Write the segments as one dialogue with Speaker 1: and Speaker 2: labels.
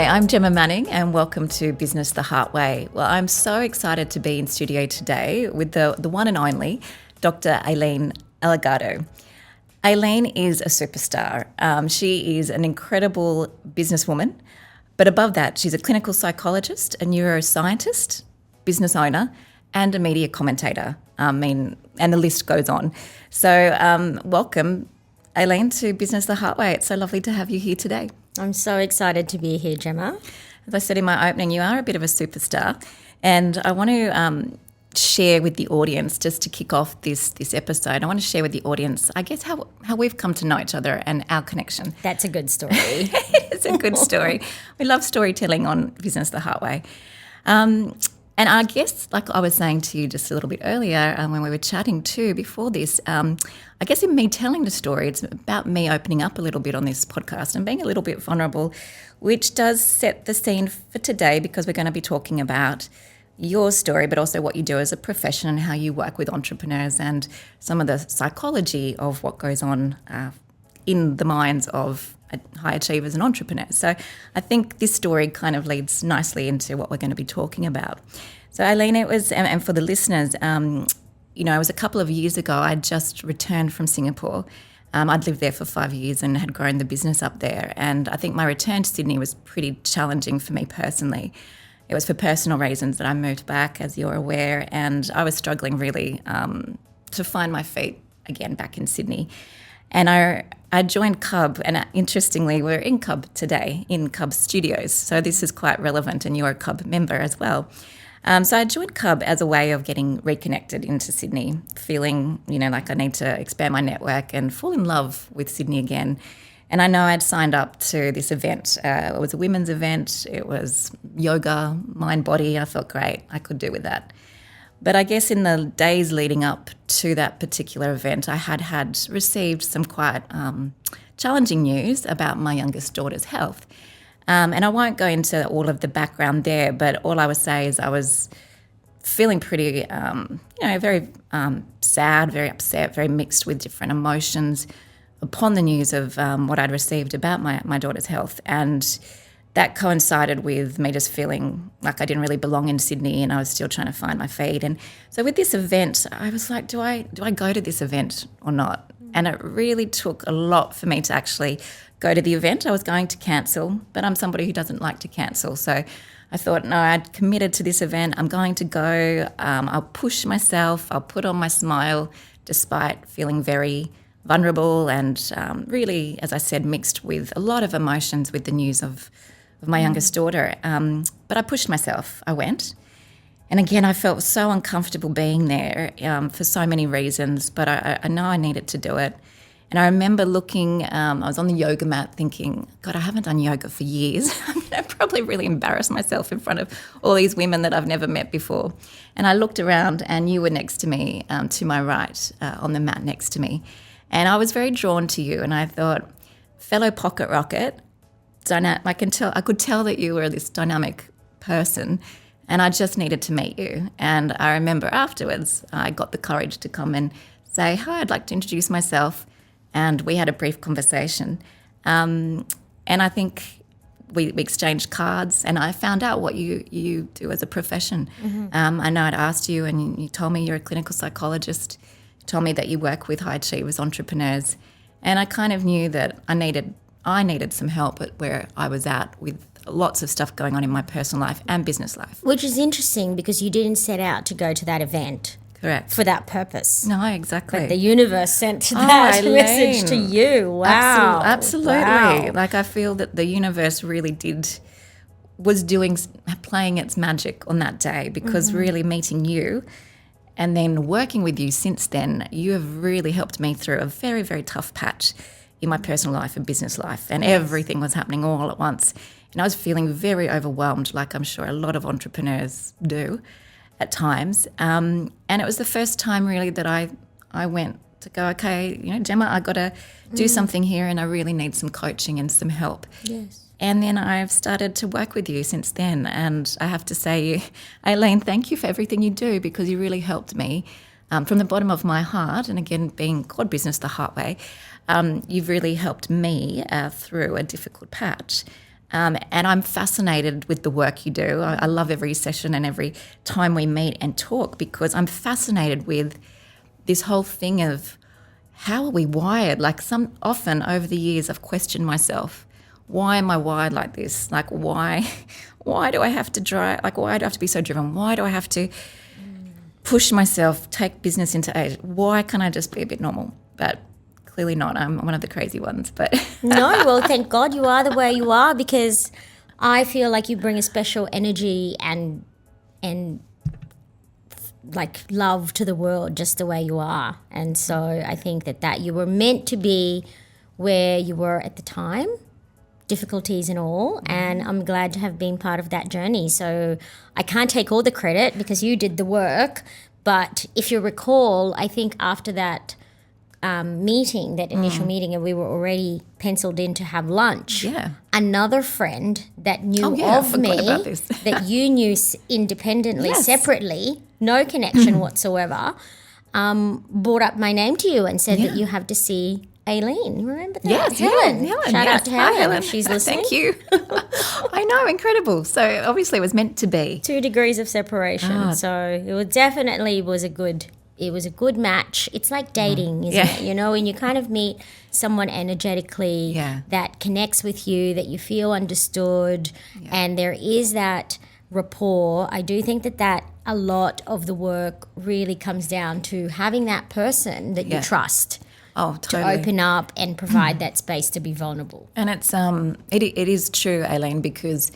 Speaker 1: I'm Gemma Manning and welcome to Business the Heart Way. Well, I'm so excited to be in studio today with the one and only Dr. Aileen Alegado. Aileen is a superstar. She is an incredible businesswoman, but above that, she's a clinical psychologist, a neuroscientist, business owner, and a media commentator. And the list goes on. So welcome, Aileen, to Business the Heart Way. It's so lovely to have you here today.
Speaker 2: I'm so excited to be here, Gemma.
Speaker 1: As I said in my opening, you are a bit of a superstar, and I want to share with the audience, just to kick off this episode, I want to share with the audience, I guess, how we've come to know each other and our connection.
Speaker 2: That's a good story.
Speaker 1: It's a good story. We love storytelling on Business the Heart Way. And I guess, like I was saying to you just a little bit earlier when we were chatting too before this, I guess in me telling the story, it's about me opening up a little bit on this podcast and being a little bit vulnerable, which does set the scene for today because we're going to be talking about your story, but also what you do as a profession and how you work with entrepreneurs and some of the psychology of what goes on in the minds of high achievers and entrepreneurs. So I think this story kind of leads nicely into what we're going to be talking about. So Aileen, it was, and for the listeners, it was a couple of years ago. I'd just returned from Singapore. I'd lived there for 5 years and had grown the business up there. And I think my return to Sydney was pretty challenging for me personally. It was for personal reasons that I moved back, as you're aware, and I was struggling really to find my feet again back in Sydney. And I joined Cub, and interestingly, we're in Cub today, in Cub Studios. So this is quite relevant, and you're a Cub member as well. So I joined Cub as a way of getting reconnected into Sydney, feeling, like I need to expand my network and fall in love with Sydney again. And I know I'd signed up to this event. It was a women's event. It was yoga, mind, body. I felt great. I could do with that. But I guess in the days leading up to that particular event, I had received some quite challenging news about my youngest daughter's health. And I won't go into all of the background there, but all I would say is I was feeling pretty, very sad, very upset, very mixed with different emotions upon the news of what I'd received about my daughter's health. And that coincided with me just feeling like I didn't really belong in Sydney and I was still trying to find my feet. And so with this event, I was like, do I go to this event or not? And it really took a lot for me to actually go to the event. I was going to cancel, but I'm somebody who doesn't like to cancel. So I thought, no, I'd committed to this event. I'm going to go. I'll push myself. I'll put on my smile despite feeling very vulnerable and really, as I said, mixed with a lot of emotions with the news of my youngest daughter. But I pushed myself. I went. And again, I felt so uncomfortable being there for so many reasons, but I know I needed to do it. And I remember looking, I was on the yoga mat thinking, God, I haven't done yoga for years. I probably really embarrassed myself in front of all these women that I've never met before. And I looked around and you were next to me, to my right, on the mat next to me. And I was very drawn to you, and I thought, fellow pocket rocket, I could tell that you were this dynamic person, and I just needed to meet you. And I remember afterwards, I got the courage to come and say, hi, I'd like to introduce myself. And we had a brief conversation. And I think we exchanged cards, and I found out what you do as a profession. Mm-hmm. I know I'd asked you, and you told me you're a clinical psychologist. You told me that you work with high achievers, entrepreneurs. And I kind of knew that I needed some help at where I was at with lots of stuff going on in my personal life and business life.
Speaker 2: Which is interesting because you didn't set out to go to that event.
Speaker 1: Correct.
Speaker 2: For that purpose.
Speaker 1: No, exactly.
Speaker 2: But the universe sent that message to you. Wow.
Speaker 1: Absolutely.
Speaker 2: Wow.
Speaker 1: Like I feel that the universe really was playing its magic on that day because really meeting you and then working with you since then, you have really helped me through a very, very tough patch in my personal life and business life, and everything was happening all at once. And I was feeling very overwhelmed, like I'm sure a lot of entrepreneurs do at times. And it was the first time really that I went to go, okay, Gemma, I got to do something here and I really need some coaching and some help.
Speaker 2: Yes.
Speaker 1: And then I've started to work with you since then. And I have to say, Aileen, thank you for everything you do because you really helped me from the bottom of my heart. And again, being called Business the Heart Way, you've really helped me through a difficult patch. And I'm fascinated with the work you do. I love every session and every time we meet and talk, because I'm fascinated with this whole thing of how are we wired? Like, often over the years I've questioned myself. Why am I wired like this? Like, why do I have to drive? Like, why do I have to be so driven? Why do I have to push myself, take business into Asia? Why can't I just be a bit normal? But clearly not. I'm one of the crazy ones. But
Speaker 2: No, well, thank God you are the way you are, because I feel like you bring a special energy and like love to the world just the way you are. And so I think that you were meant to be where you were at the time, difficulties and all, and I'm glad to have been part of that journey. So I can't take all the credit because you did the work, but if you recall, I think after that meeting, that initial meeting, and we were already penciled in to have lunch.
Speaker 1: Yeah.
Speaker 2: Another friend that knew
Speaker 1: I
Speaker 2: of
Speaker 1: forgot
Speaker 2: me,
Speaker 1: about this.
Speaker 2: that you knew independently,
Speaker 1: Yes.
Speaker 2: separately, no connection whatsoever, brought up my name to you and said that you have to see Aileen. Remember that?
Speaker 1: Yes,
Speaker 2: Helen.
Speaker 1: Helen.
Speaker 2: Shout
Speaker 1: yes.
Speaker 2: out to
Speaker 1: Hi,
Speaker 2: Helen if she's listening.
Speaker 1: Thank you. I know, incredible. So obviously it was meant to be.
Speaker 2: 2 degrees of separation. So it was definitely a good match. It's like dating, isn't it? You know, when you kind of meet someone energetically that connects with you, that you feel understood, and there is that rapport. I do think that a lot of the work really comes down to having that person that you trust.
Speaker 1: Oh, totally.
Speaker 2: To open up and provide that space to be vulnerable.
Speaker 1: And it's it is true, Aileen, because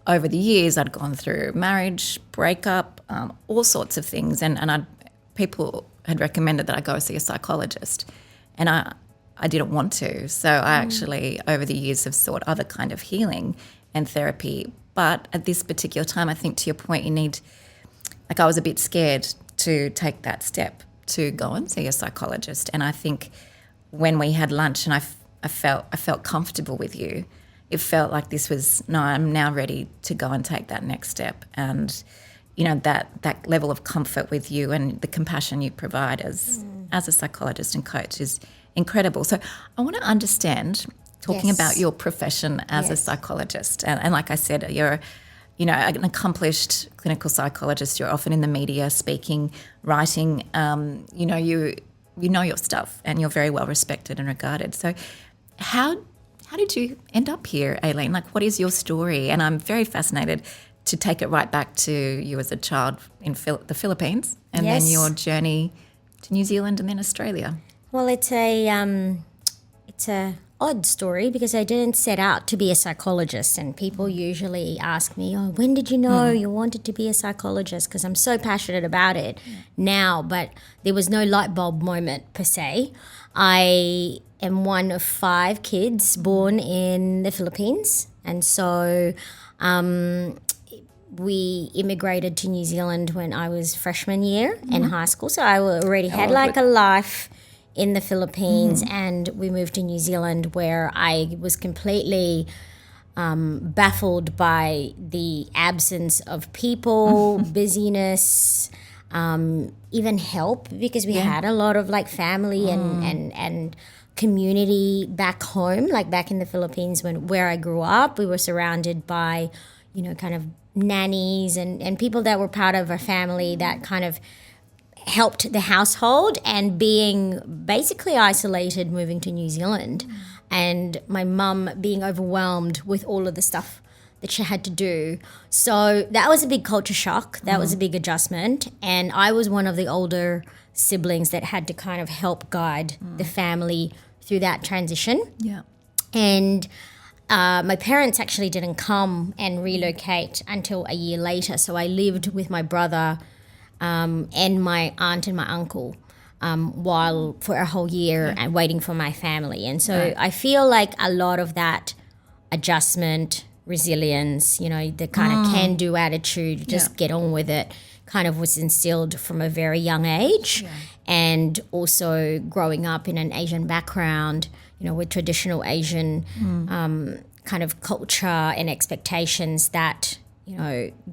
Speaker 1: over the years I'd gone through marriage, breakup, all sorts of things, and people had recommended that I go see a psychologist, and I didn't want to. So I actually, over the years, have sought other kind of healing and therapy. But at this particular time, I think to your point, I was a bit scared to take that step to go and see a psychologist. And I think when we had lunch and I felt comfortable with you, it felt like I'm now ready to go and take that next step. And you know, that level of comfort with you and the compassion you provide as a psychologist and coach is incredible. So I want to understand, talking about your profession as a psychologist, and like I said, you're, you know, an accomplished clinical psychologist. You're often in the media, speaking, writing. You know your stuff, and you're very well respected and regarded. So how did you end up here, Aileen? Like, what is your story? And I'm very fascinated to take it right back to you as a child in the Philippines, and then your journey to New Zealand and then Australia.
Speaker 2: Well, it's a odd story because I didn't set out to be a psychologist, and people usually ask me, "Oh, when did you know you wanted to be a psychologist?" Because I'm so passionate about it now, but there was no light bulb moment per se. I am one of 5 kids born in the Philippines, and so we immigrated to New Zealand when I was freshman year in high school. So I already had a life in the Philippines, and we moved to New Zealand where I was completely baffled by the absence of people, busyness, even help, because we had a lot of family and community back home, back in the Philippines where I grew up. We were surrounded by, kind of nannies and people that were part of our family that kind of helped the household, and being basically isolated moving to New Zealand, and my mum being overwhelmed with all of the stuff that she had to do. So that was a big culture shock. That was a big adjustment, and I was one of the older siblings that had to kind of help guide the family through that transition.
Speaker 1: Yeah.
Speaker 2: And my parents actually didn't come and relocate until a year later. So I lived with my brother and my aunt and my uncle for a whole year and waiting for my family. And so I feel like a lot of that adjustment, resilience, the kind of can-do attitude, just get on with it, kind of was instilled from a very young age. And also growing up in an Asian background, with traditional Asian kind of culture and expectations that,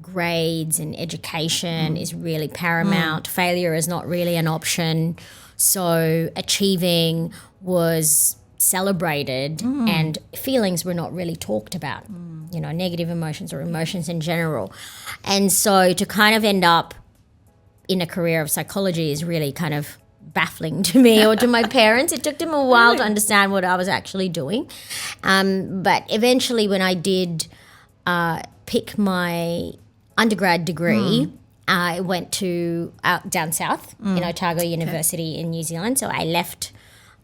Speaker 2: grades and education is really paramount. Failure is not really an option. So achieving was celebrated and feelings were not really talked about, negative emotions or emotions in general. And so to kind of end up in a career of psychology is really kind of baffling to me or to my parents. It took them a while to understand what I was actually doing. But eventually when I did pick my undergrad degree, I went to down south in Otago University in New Zealand. So I left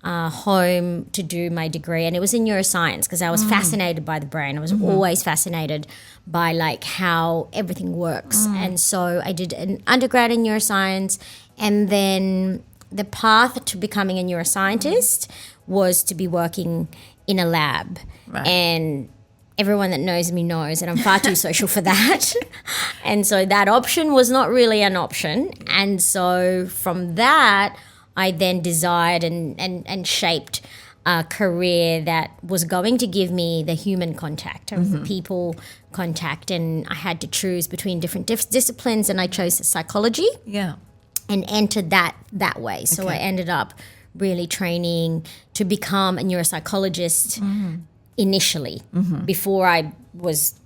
Speaker 2: home to do my degree, and it was in neuroscience because I was fascinated by the brain. I was always fascinated by like how everything works. And so I did an undergrad in neuroscience, and then the path to becoming a neuroscientist was to be working in a lab.
Speaker 1: Right.
Speaker 2: And everyone that knows me knows that I'm far too social for that. And so that option was not really an option. And so from that, I then desired and shaped a career that was going to give me the human contact, of the people contact. And I had to choose between different disciplines, and I chose psychology.
Speaker 1: Yeah.
Speaker 2: And entered that way. So I ended up really training to become a neuropsychologist initially, before I was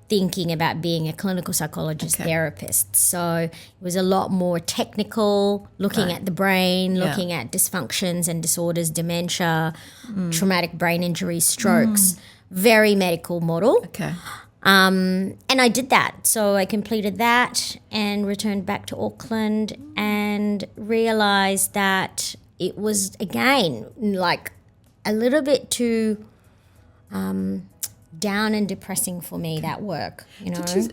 Speaker 2: thinking about being a clinical psychologist therapist. So it was a lot more technical, looking at the brain, looking at dysfunctions and disorders, dementia, traumatic brain injuries, strokes, very medical model.
Speaker 1: Okay.
Speaker 2: And I did that. So I completed that and returned back to Auckland and realized that it was, again, like a little bit too down and depressing for me, that work,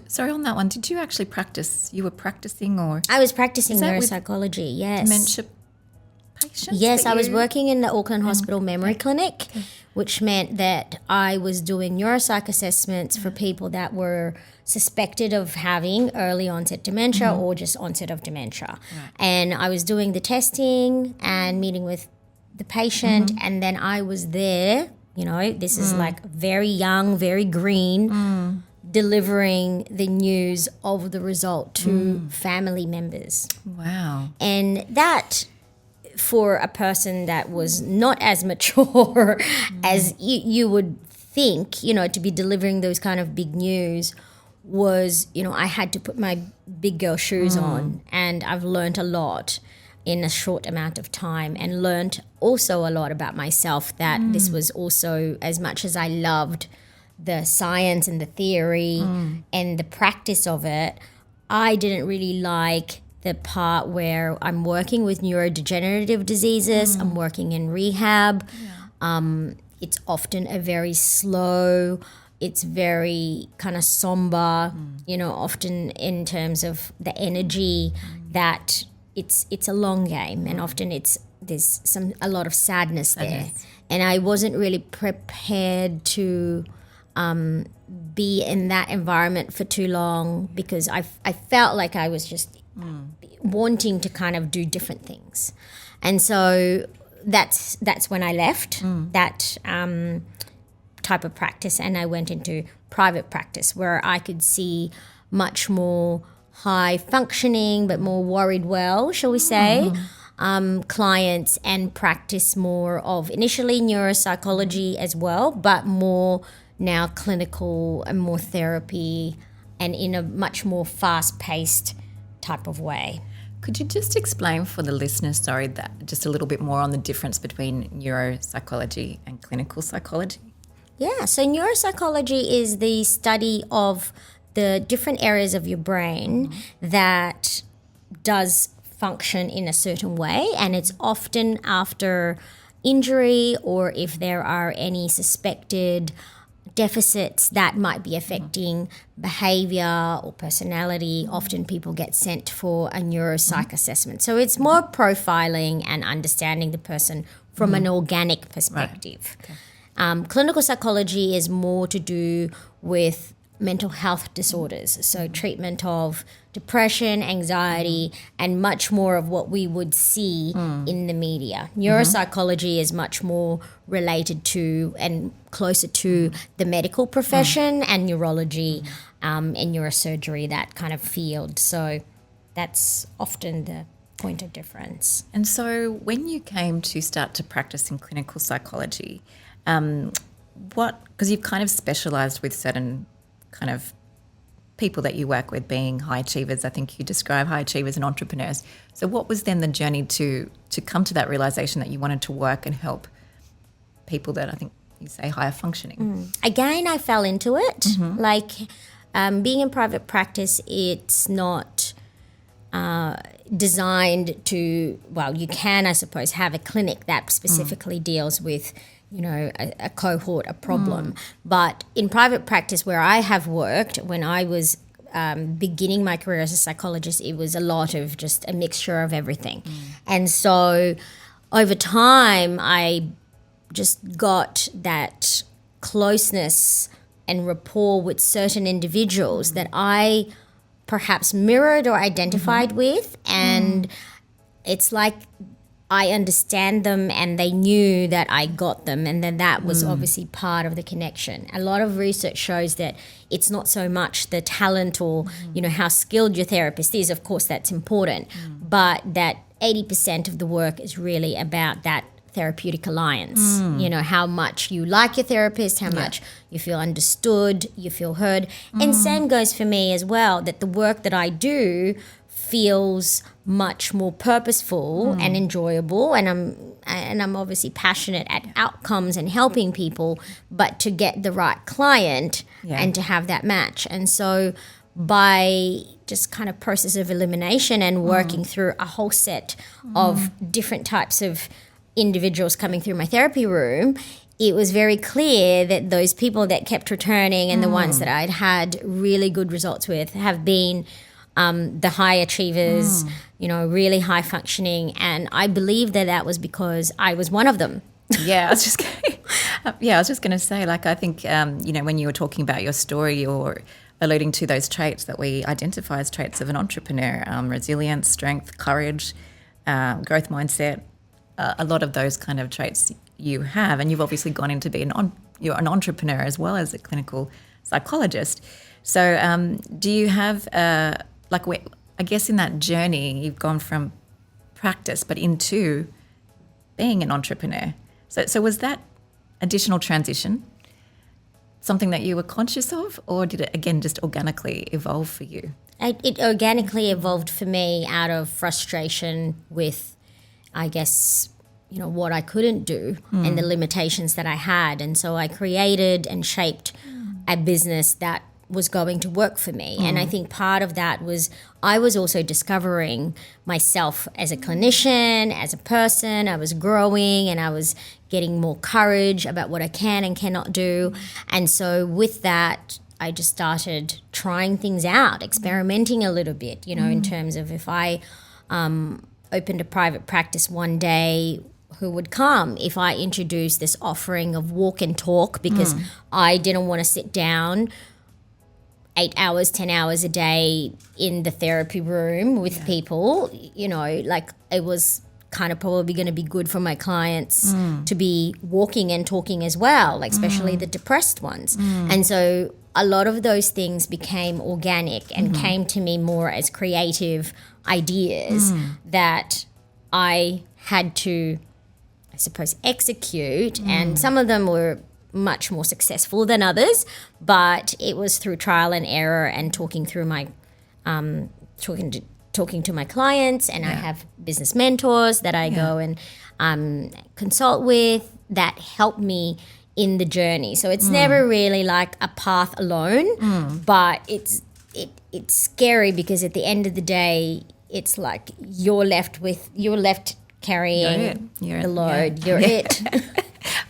Speaker 1: Sorry, on that one, did you actually practice? You were practicing, or?
Speaker 2: I was practicing neuropsychology, yes.
Speaker 1: Dementia patients?
Speaker 2: Yes, I was working in the Auckland Hospital Memory Clinic, which meant that I was doing neuropsych assessments for people that were suspected of having early onset dementia or just onset of dementia. Right. And I was doing the testing and meeting with the patient, and then I was there, this is like very young, very green, delivering the news of the result to family members.
Speaker 1: Wow.
Speaker 2: And that, for a person that was not as mature as you would think, to be delivering those kind of big news was, I had to put my big girl shoes on, and I've learned a lot in a short amount of time, and learned also a lot about myself, that this was also, as much as I loved the science and the theory and the practice of it, I didn't really like the part where I'm working with neurodegenerative diseases, I'm working in rehab. It's often a very slow, it's very kind of somber, often in terms of the energy, that it's a long game, and often there's a lot of sadness there. And I wasn't really prepared to be in that environment for too long, because I felt like I was just wanting to kind of do different things. And so that's when I left that type of practice, and I went into private practice, where I could see much more high functioning but more worried well, shall we say, clients, and practice more of initially neuropsychology as well, but more now clinical and more therapy, and in a much more fast-paced type of way.
Speaker 1: Could you just explain for the listeners, that just a little bit more on the difference between neuropsychology and clinical psychology?
Speaker 2: Yeah, so neuropsychology is the study of the different areas of your brain that does function in a certain way, and it's often after injury, or if there are any suspected deficits that might be affecting behavior or personality. Often people get sent for a neuropsych assessment. So it's more profiling and understanding the person from an organic perspective. Right. Okay. Clinical psychology is more to do with mental health disorders, so treatment of depression, anxiety, and much more of what we would see in the media. Neuropsychology is much more related to and closer to the medical profession and neurology and neurosurgery, that kind of field. So that's often point of difference.
Speaker 1: And so when you came to start to practice in clinical psychology, because you've kind of specialised with certain kind of people that you work with being high achievers. I think you describe high achievers and entrepreneurs. So what was then the journey to come to that realisation that you wanted to work and help people that I think you say higher functioning?
Speaker 2: Again, I fell into it. Like being in private practice, it's not designed to, well, you can, I suppose, have a clinic that specifically deals with, you know, a cohort, a problem. But in private practice where I have worked, when I was beginning my career as a psychologist, it was a lot of just a mixture of everything. And so over time, I just got that closeness and rapport with certain individuals that I perhaps mirrored or identified with, and it's like I understand them and they knew that I got them, and then that was obviously part of the connection. A lot of research shows that it's not so much the talent or you know how skilled your therapist is, of course that's important, but that 80% of the work is really about that therapeutic alliance. You know, how much you like your therapist, how much you feel understood, you feel heard. And same goes for me as well, that the work that I do feels much more purposeful and enjoyable, and I'm obviously passionate at outcomes and helping people, but to get the right client and to have that match. And so by just kind of process of elimination and working through a whole set of different types of individuals coming through my therapy room, it was very clear that those people that kept returning and the ones that I'd had really good results with have been the high achievers, you know, really high functioning. And I believe that that was because I was one of them.
Speaker 1: I was just going to say, like, I think, you know, when you were talking about your story, you're alluding to those traits that we identify as traits of an entrepreneur, resilience, strength, courage, growth mindset, a lot of those kind of traits you have. And you've obviously gone into being you're an entrepreneur as well as a clinical psychologist. So do you have, I guess in that journey, you've gone from practice but into being an entrepreneur. So was that additional transition something that you were conscious of, or did it, again, just organically evolve for you?
Speaker 2: It organically evolved for me out of frustration with, I guess, you know, what I couldn't do and the limitations that I had. And so I created and shaped a business that was going to work for me. And I think part of that was I was also discovering myself as a clinician, as a person. I was growing and I was getting more courage about what I can and cannot do. And so with that, I just started trying things out, experimenting a little bit, you know, in terms of if I opened a private practice one day, who would come if I introduced this offering of walk and talk, because I didn't want to sit down 8 hours, 10 hours a day in the therapy room with people, you know, like it was kind of probably going to be good for my clients to be walking and talking as well, like especially the depressed ones. And so a lot of those things became organic and came to me more as creative ideas that I had to, I suppose, execute. And some of them were much more successful than others, but it was through trial and error and talking through my talking to my clients, and I have business mentors that I go and consult with that help me in the journey. So it's never really like a path alone, but it's scary because at the end of the day, it's like you're left carrying the load. You're it.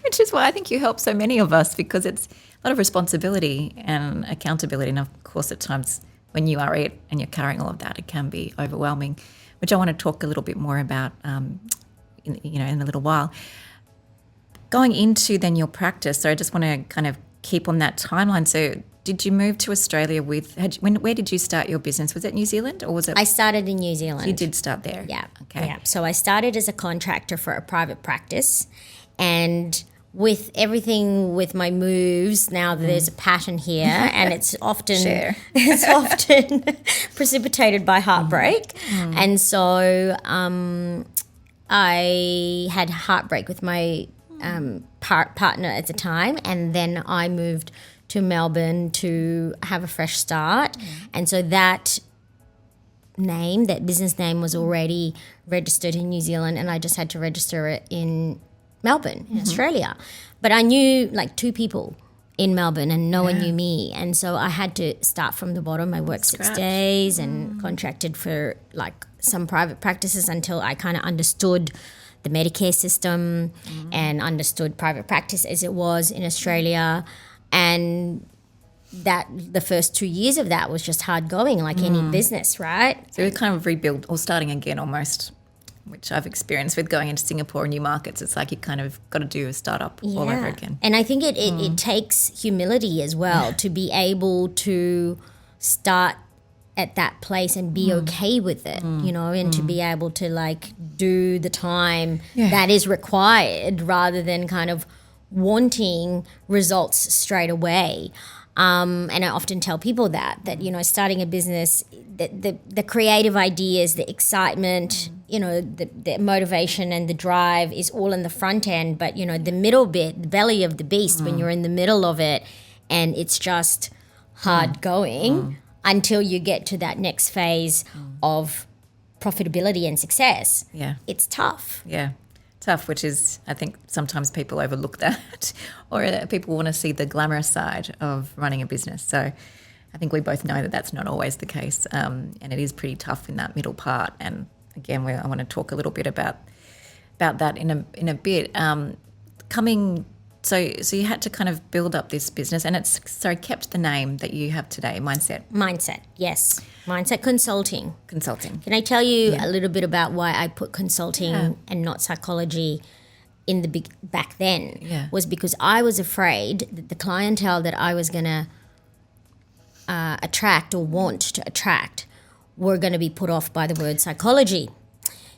Speaker 1: Which is why I think you help so many of us, because it's a lot of responsibility and accountability. And of course, at times when you are it and you're carrying all of that, it can be overwhelming, which I want to talk a little bit more about in a little while. Going into then your practice, so I just want to kind of keep on that timeline. So did you move to Australia where did you start your business? Was it New Zealand or was it?
Speaker 2: I started in New Zealand.
Speaker 1: You did start there?
Speaker 2: Yeah.
Speaker 1: Okay.
Speaker 2: Yeah. So I started as a contractor for a private practice, and with everything with my moves now, there's a pattern here, and it's often precipitated by heartbreak. And so I had heartbreak with my partner at the time, and then I moved to Melbourne to have a fresh start. And so that business name was already registered in New Zealand, and I just had to register it in Melbourne, in Australia. But I knew like 2 people in Melbourne, and no one knew me. And so I had to start from the bottom. I worked 6 days and contracted for like some private practices until I kind of understood the Medicare system and understood private practice as it was in Australia. And that the first 2 years of that was just hard going, like any business, right?
Speaker 1: So we kind of rebuild or starting again almost, which I've experienced with going into Singapore and new markets. It's like you kind of got to do a startup all over again.
Speaker 2: And I think it takes humility as well to be able to start at that place and be okay with it, you know, and to be able to like do the time that is required rather than kind of wanting results straight away. And I often tell people that, you know, starting a business, the creative ideas, the excitement, you know, the motivation and the drive is all in the front end. But, you know, the middle bit, the belly of the beast, when you're in the middle of it and it's just hard going until you get to that next phase of profitability and success.
Speaker 1: Yeah.
Speaker 2: It's tough.
Speaker 1: Yeah. Tough, which is, I think sometimes people overlook that or people want to see the glamorous side of running a business. So I think we both know that that's not always the case, and it is pretty tough in that middle part. And again, I want to talk a little bit about that in a bit. So you had to kind of build up this business, and it's kept the name that you have today,
Speaker 2: Mindset, yes. Mindset Consulting.
Speaker 1: Consulting.
Speaker 2: Can I tell you a little bit about why I put consulting and not psychology in the back then?
Speaker 1: Yeah.
Speaker 2: Was because I was afraid that the clientele that I was going to attract or want to attract were going to be put off by the word psychology.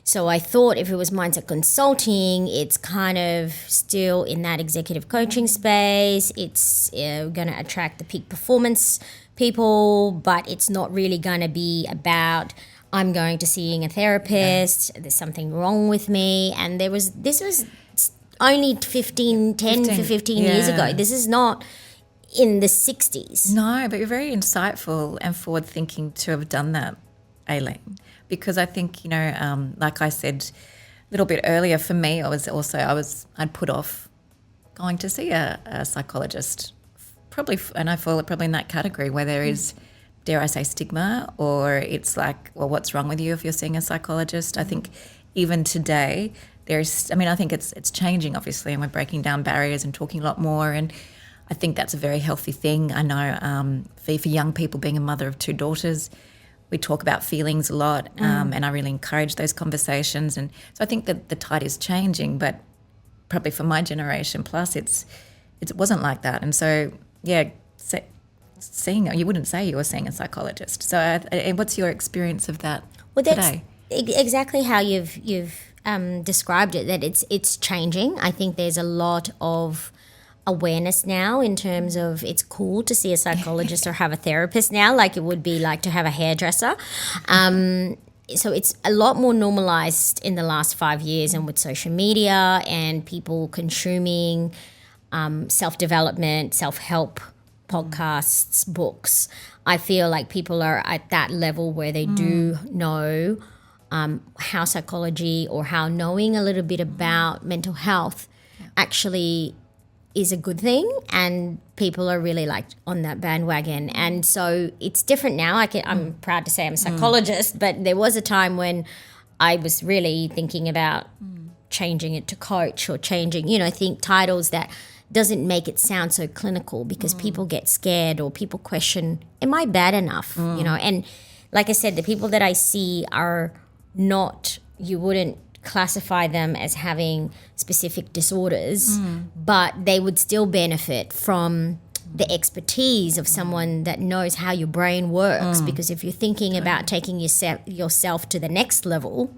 Speaker 2: So I thought if it was mindset consulting, it's kind of still in that executive coaching space. It's going to attract the peak performance people, but it's not really going to be about I'm going to seeing a therapist. There's something wrong with me. And this was only 10 to 15 years ago. This is not in the 60s.
Speaker 1: No, but you're very insightful and forward thinking to have done that, Aileen. Because I think, you know, like I said a little bit earlier, for me, I'd put off going to see a psychologist, probably, and I fall probably in that category where there is, dare I say, stigma, or it's like, well, what's wrong with you if you're seeing a psychologist? I think even today I think it's changing, obviously, and we're breaking down barriers and talking a lot more, and I think that's a very healthy thing. I know for young people, being a mother of 2 daughters, we talk about feelings a lot, and I really encourage those conversations. And so I think that the tide is changing, but probably for my generation plus, it wasn't like that. And so, you wouldn't say you were seeing a psychologist. So what's your experience of that today?
Speaker 2: Exactly how you've described it, that it's changing. I think there's a lot of awareness now in terms of it's cool to see a psychologist or have a therapist now, like it would be like to have a hairdresser. So it's a lot more normalized in the last 5 years, and with social media and people consuming self-development, self-help podcasts, books, I feel like people are at that level where they do know how psychology or how knowing a little bit about mental health actually is a good thing, and people are really like on that bandwagon. And so it's different now. I'm proud to say I'm a psychologist, but there was a time when I was really thinking about changing it to coach or changing, think titles that doesn't make it sound so clinical, because people get scared or people question, am I bad enough? And like I said, the people that I see are not, you wouldn't classify them as having specific disorders, but they would still benefit from the expertise of someone that knows how your brain works. Because if you're thinking about taking yourself to the next level,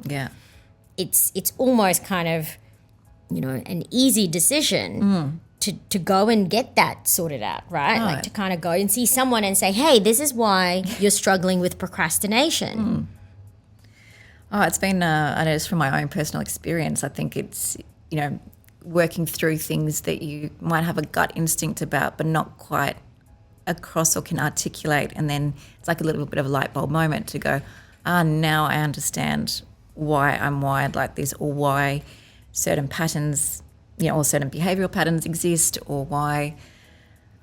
Speaker 2: it's almost kind of, an easy decision to go and get that sorted out, right? Like to kind of go and see someone and say, hey, this is why you're struggling with procrastination.
Speaker 1: Oh, it's been, I know, just from my own personal experience, I think it's, working through things that you might have a gut instinct about but not quite across or can articulate, and then it's like a little bit of a light bulb moment to go, now I understand why I'm wired like this, or why certain patterns, or certain behavioural patterns exist, or why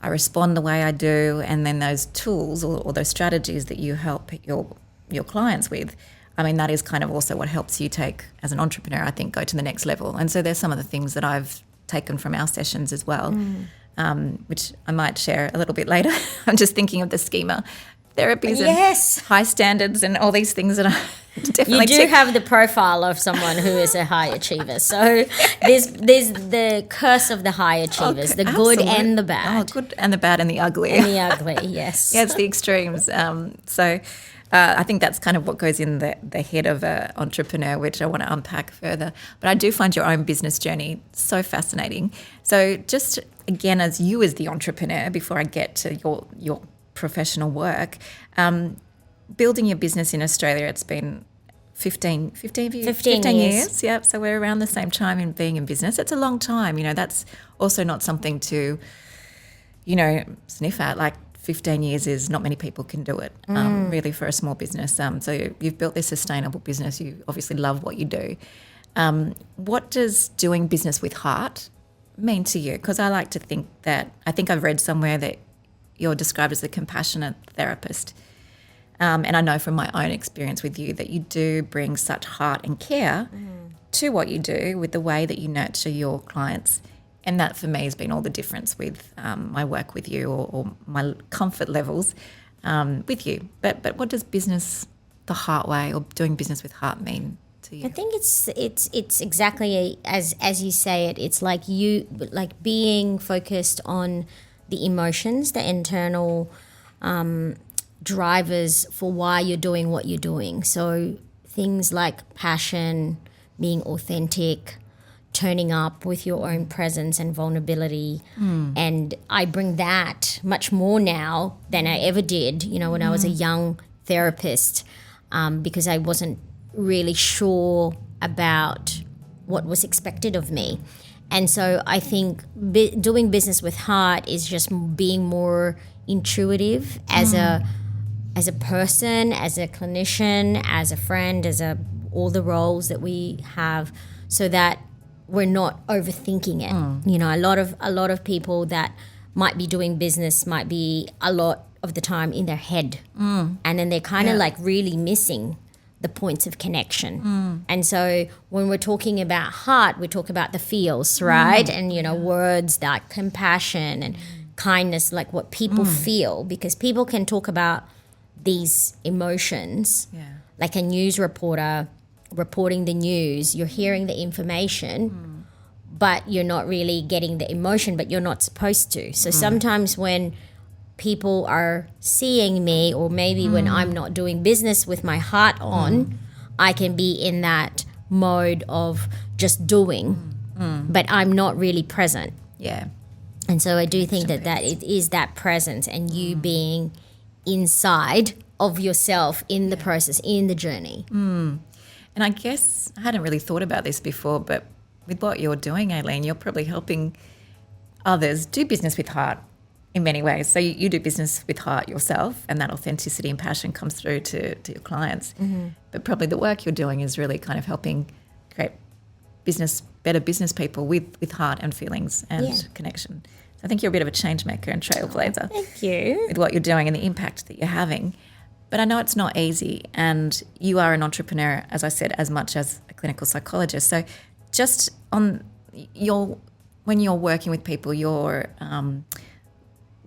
Speaker 1: I respond the way I do. And then those tools or those strategies that you help your clients with, I mean, that is kind of also what helps you take, as an entrepreneur, I think, go to the next level. And so there's some of the things that I've taken from our sessions as well, which I might share a little bit later. I'm just thinking of the schema therapies and high standards and all these things that I definitely
Speaker 2: You do have the profile of someone who is a high achiever. So there's the curse of the high achievers, the good and the bad.
Speaker 1: Oh, good and the bad and the ugly.
Speaker 2: And the ugly, yes.
Speaker 1: Yeah, it's the extremes. I think that's kind of what goes in the head of an entrepreneur, which I want to unpack further. But I do find your own business journey so fascinating. So just, again, as the entrepreneur, before I get to your professional work, building your business in Australia, it's been 15 years. Yeah, so we're around the same time in being in business. It's a long time. That's also not something to, sniff at. Like, 15 years is not many people can do it, really, for a small business. So you've built this sustainable business. You obviously love what you do. What does doing business with heart mean to you? Because I like to think that, I think I've read somewhere that you're described as a compassionate therapist. And I know from my own experience with you that you do bring such heart and care to what you do with the way that you nurture your clients. And that for me has been all the difference with my work with you, or my comfort levels with you. But what does business the heart way, or doing business with heart, mean to you?
Speaker 2: I think it's exactly as you say it. It's like being focused on the emotions, the internal drivers for why you're doing what you're doing. So things like passion, being authentic, turning up with your own presence and vulnerability. And I bring that much more now than I ever did, when I was a young therapist, because I wasn't really sure about what was expected of me. And so I think doing business with heart is just being more intuitive as a person, as a clinician, as a friend, all the roles that we have, so that we're not overthinking it. A lot of people that might be doing business might be a lot of the time in their head, and then they're kind of like really missing the points of connection. And so when we're talking about heart, we talk about the feels, right? And words like compassion and kindness, like what people feel, because people can talk about these emotions, like a news reporter reporting the news. You're hearing the information, but you're not really getting the emotion, but you're not supposed to. So sometimes when people are seeing me, or maybe when I'm not doing business with my heart on, I can be in that mode of just doing, but I'm not really present.
Speaker 1: Yeah.
Speaker 2: And so I do think that it is that presence, and you being inside of yourself in the process, in the journey.
Speaker 1: And I guess I hadn't really thought about this before, but with what you're doing, Aileen, you're probably helping others do business with heart in many ways. So you do business with heart yourself, and that authenticity and passion comes through to your clients. But probably the work you're doing is really kind of helping create better business people with heart and feelings and connection. So I think you're a bit of a change maker and trailblazer.
Speaker 2: Thank you.
Speaker 1: With what you're doing and the impact that you're having. But I know it's not easy, and you are an entrepreneur, as I said, as much as a clinical psychologist. So just on when you're working with people,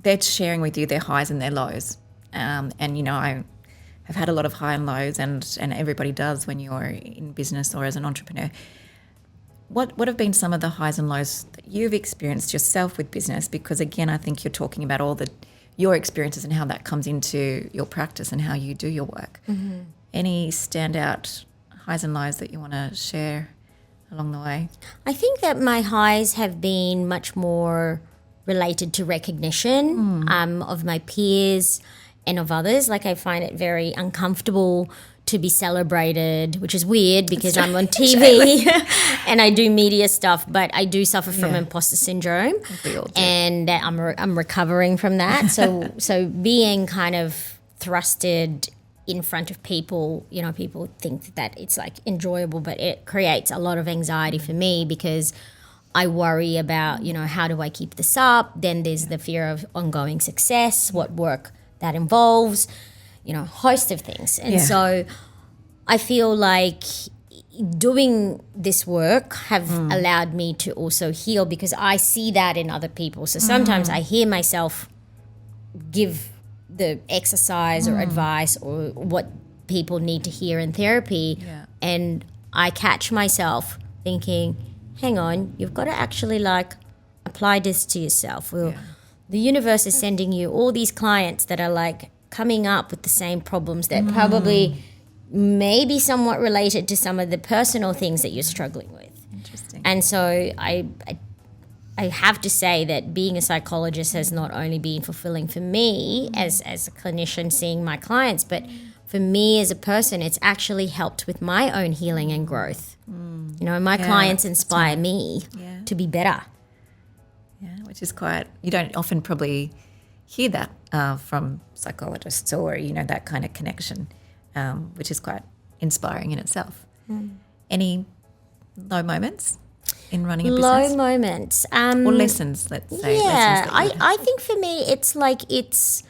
Speaker 1: they're sharing with you their highs and their lows. And, I have had a lot of high and lows, and everybody does when you're in business or as an entrepreneur. What have been some of the highs and lows that you've experienced yourself with business? Because, again, I think you're talking about all your experiences and how that comes into your practice and how you do your work. Any standout highs and lows that you want to share along the way?
Speaker 2: I think that my highs have been much more related to recognition of my peers and of others. Like, I find it very uncomfortable to be celebrated, which is weird because I'm on TV and I do media stuff, but I do suffer from imposter syndrome,
Speaker 1: We all do.
Speaker 2: and I'm recovering from that. So being kind of thrusted in front of people, you know, people think that it's like enjoyable, but it creates a lot of anxiety for me because I worry about, you know, how do I keep this up? Then there's the fear of ongoing success, what work that involves, you know, host of things. And so I feel like doing this work have allowed me to also heal because I see that in other people. So sometimes I hear myself give the exercise or advice or what people need to hear in therapy, and I catch myself thinking, hang on, you've got to actually like apply this to yourself. Well, the universe is sending you all these clients that are like coming up with the same problems that probably may be somewhat related to some of the personal things that you're struggling with.
Speaker 1: Interesting.
Speaker 2: And so I have to say that being a psychologist has not only been fulfilling for me as a clinician seeing my clients, but for me as a person, it's actually helped with my own healing and growth. You know, my clients inspire me to be better.
Speaker 1: Yeah, which is quite, you don't often probably hear that from psychologists or, you know, that kind of connection, which is quite inspiring in itself. Any low moments in running a business?
Speaker 2: Low moments.
Speaker 1: Or lessons, let's say.
Speaker 2: Yeah,
Speaker 1: lessons
Speaker 2: I think for me it's like it's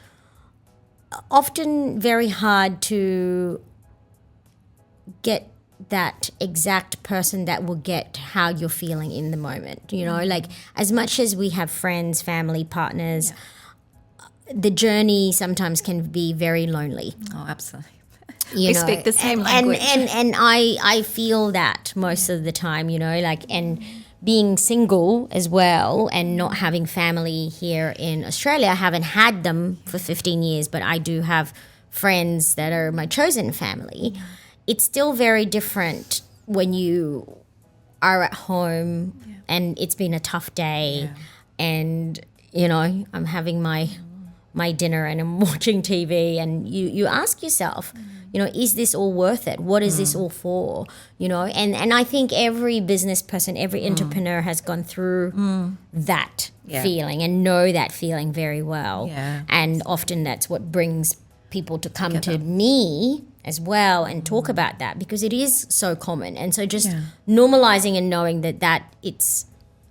Speaker 2: often very hard to get that exact person that will get how you're feeling in the moment. You know, like as much as we have friends, family, partners, the journey sometimes can be very lonely.
Speaker 1: Oh, absolutely.
Speaker 2: We
Speaker 1: speak the same language.
Speaker 2: And I feel that most of the time, you know, like, and being single as well and not having family here in Australia, I haven't had them for 15 years, but I do have friends that are my chosen family. It's still very different when you are at home and it's been a tough day and, you know, I'm having my dinner and I'm watching TV and you ask yourself, you know, is this all worth it? What is this all for? You know, and I think every business person, every entrepreneur has gone through that feeling and know that feeling very well.
Speaker 1: Yeah.
Speaker 2: And often that's what brings people to come to me as well and talk about that because it is so common. And so just normalizing and knowing that it's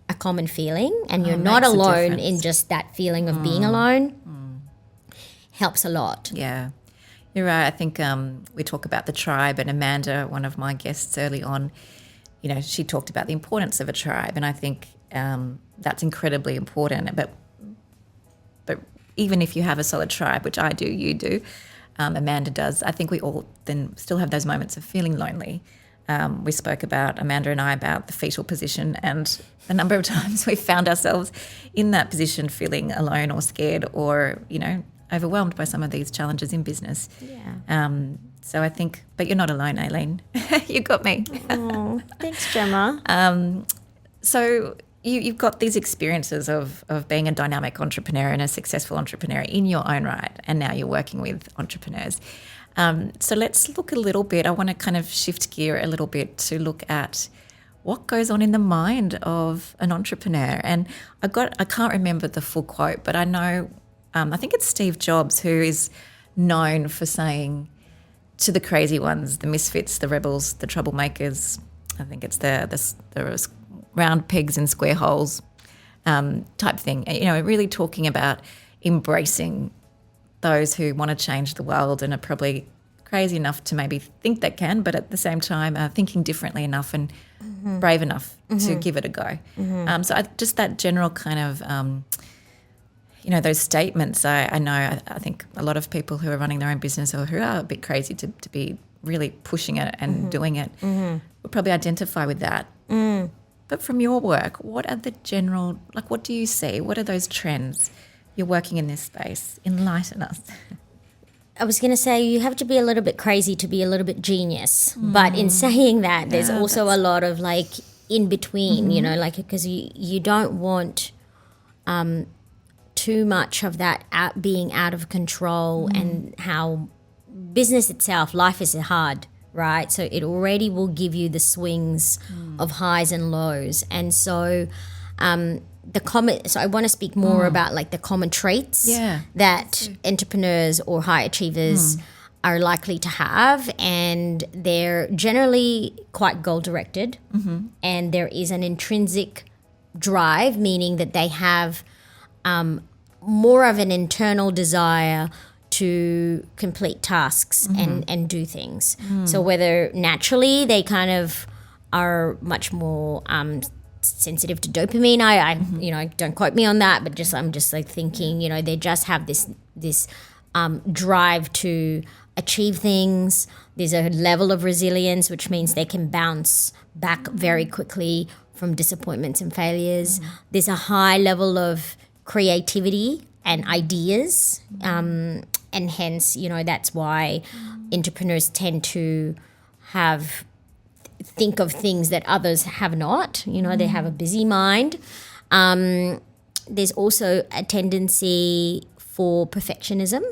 Speaker 2: a common feeling and you're not alone in just that feeling of being alone helps a lot.
Speaker 1: Yeah. You're right. I think we talk about the tribe, and Amanda, one of my guests early on, you know, she talked about the importance of a tribe, and I think that's incredibly important. But even if you have a solid tribe, which I do, you do, Amanda does, I think we all then still have those moments of feeling lonely. We spoke about, Amanda and I, about the fetal position, and a number of times we found ourselves in that position feeling alone or scared or, you know, overwhelmed by some of these challenges in business.
Speaker 2: Yeah.
Speaker 1: So I think, but you're not alone, Aileen. You got me.
Speaker 2: Oh, thanks, Gemma.
Speaker 1: So you've got these experiences of being a dynamic entrepreneur and a successful entrepreneur in your own right, and now you're working with entrepreneurs. So let's look a little bit. I want to kind of shift gear a little bit to look at what goes on in the mind of an entrepreneur. And I can't remember the full quote, but I know, I think it's Steve Jobs who is known for saying to the crazy ones, the misfits, the rebels, the troublemakers, I think it's the round pegs in square holes type thing, you know, really talking about embracing those who want to change the world and are probably crazy enough to maybe think they can, but at the same time are thinking differently enough and brave enough to give it a go. So just that general kind of, you know, those statements, I know, I think a lot of people who are running their own business or who are a bit crazy to be really pushing it and doing it would probably identify with that. But from your work, what are the general, like what do you see? What are those trends? You're working in this space. Enlighten us.
Speaker 2: I was going to say you have to be a little bit crazy to be a little bit genius. But in saying that, there's also a lot of like in between, you know, like, because you don't want too much of that being out of control, and how business itself, life is hard, right? So it already will give you the swings of highs and lows. And so so I want to speak more about like the common traits that entrepreneurs or high achievers are likely to have, and they're generally quite goal-directed, and there is an intrinsic drive, meaning that they have more of an internal desire to complete tasks and do things. So whether naturally they kind of are much more sensitive to dopamine, I you know, don't quote me on that, but I'm just like thinking, you know, they just have this drive to achieve things. There's a level of resilience, which means they can bounce back very quickly from disappointments and failures. There's a high level of creativity and ideas, and hence, you know, that's why entrepreneurs tend to think of things that others have not. You know, they have a busy mind. There's also a tendency for perfectionism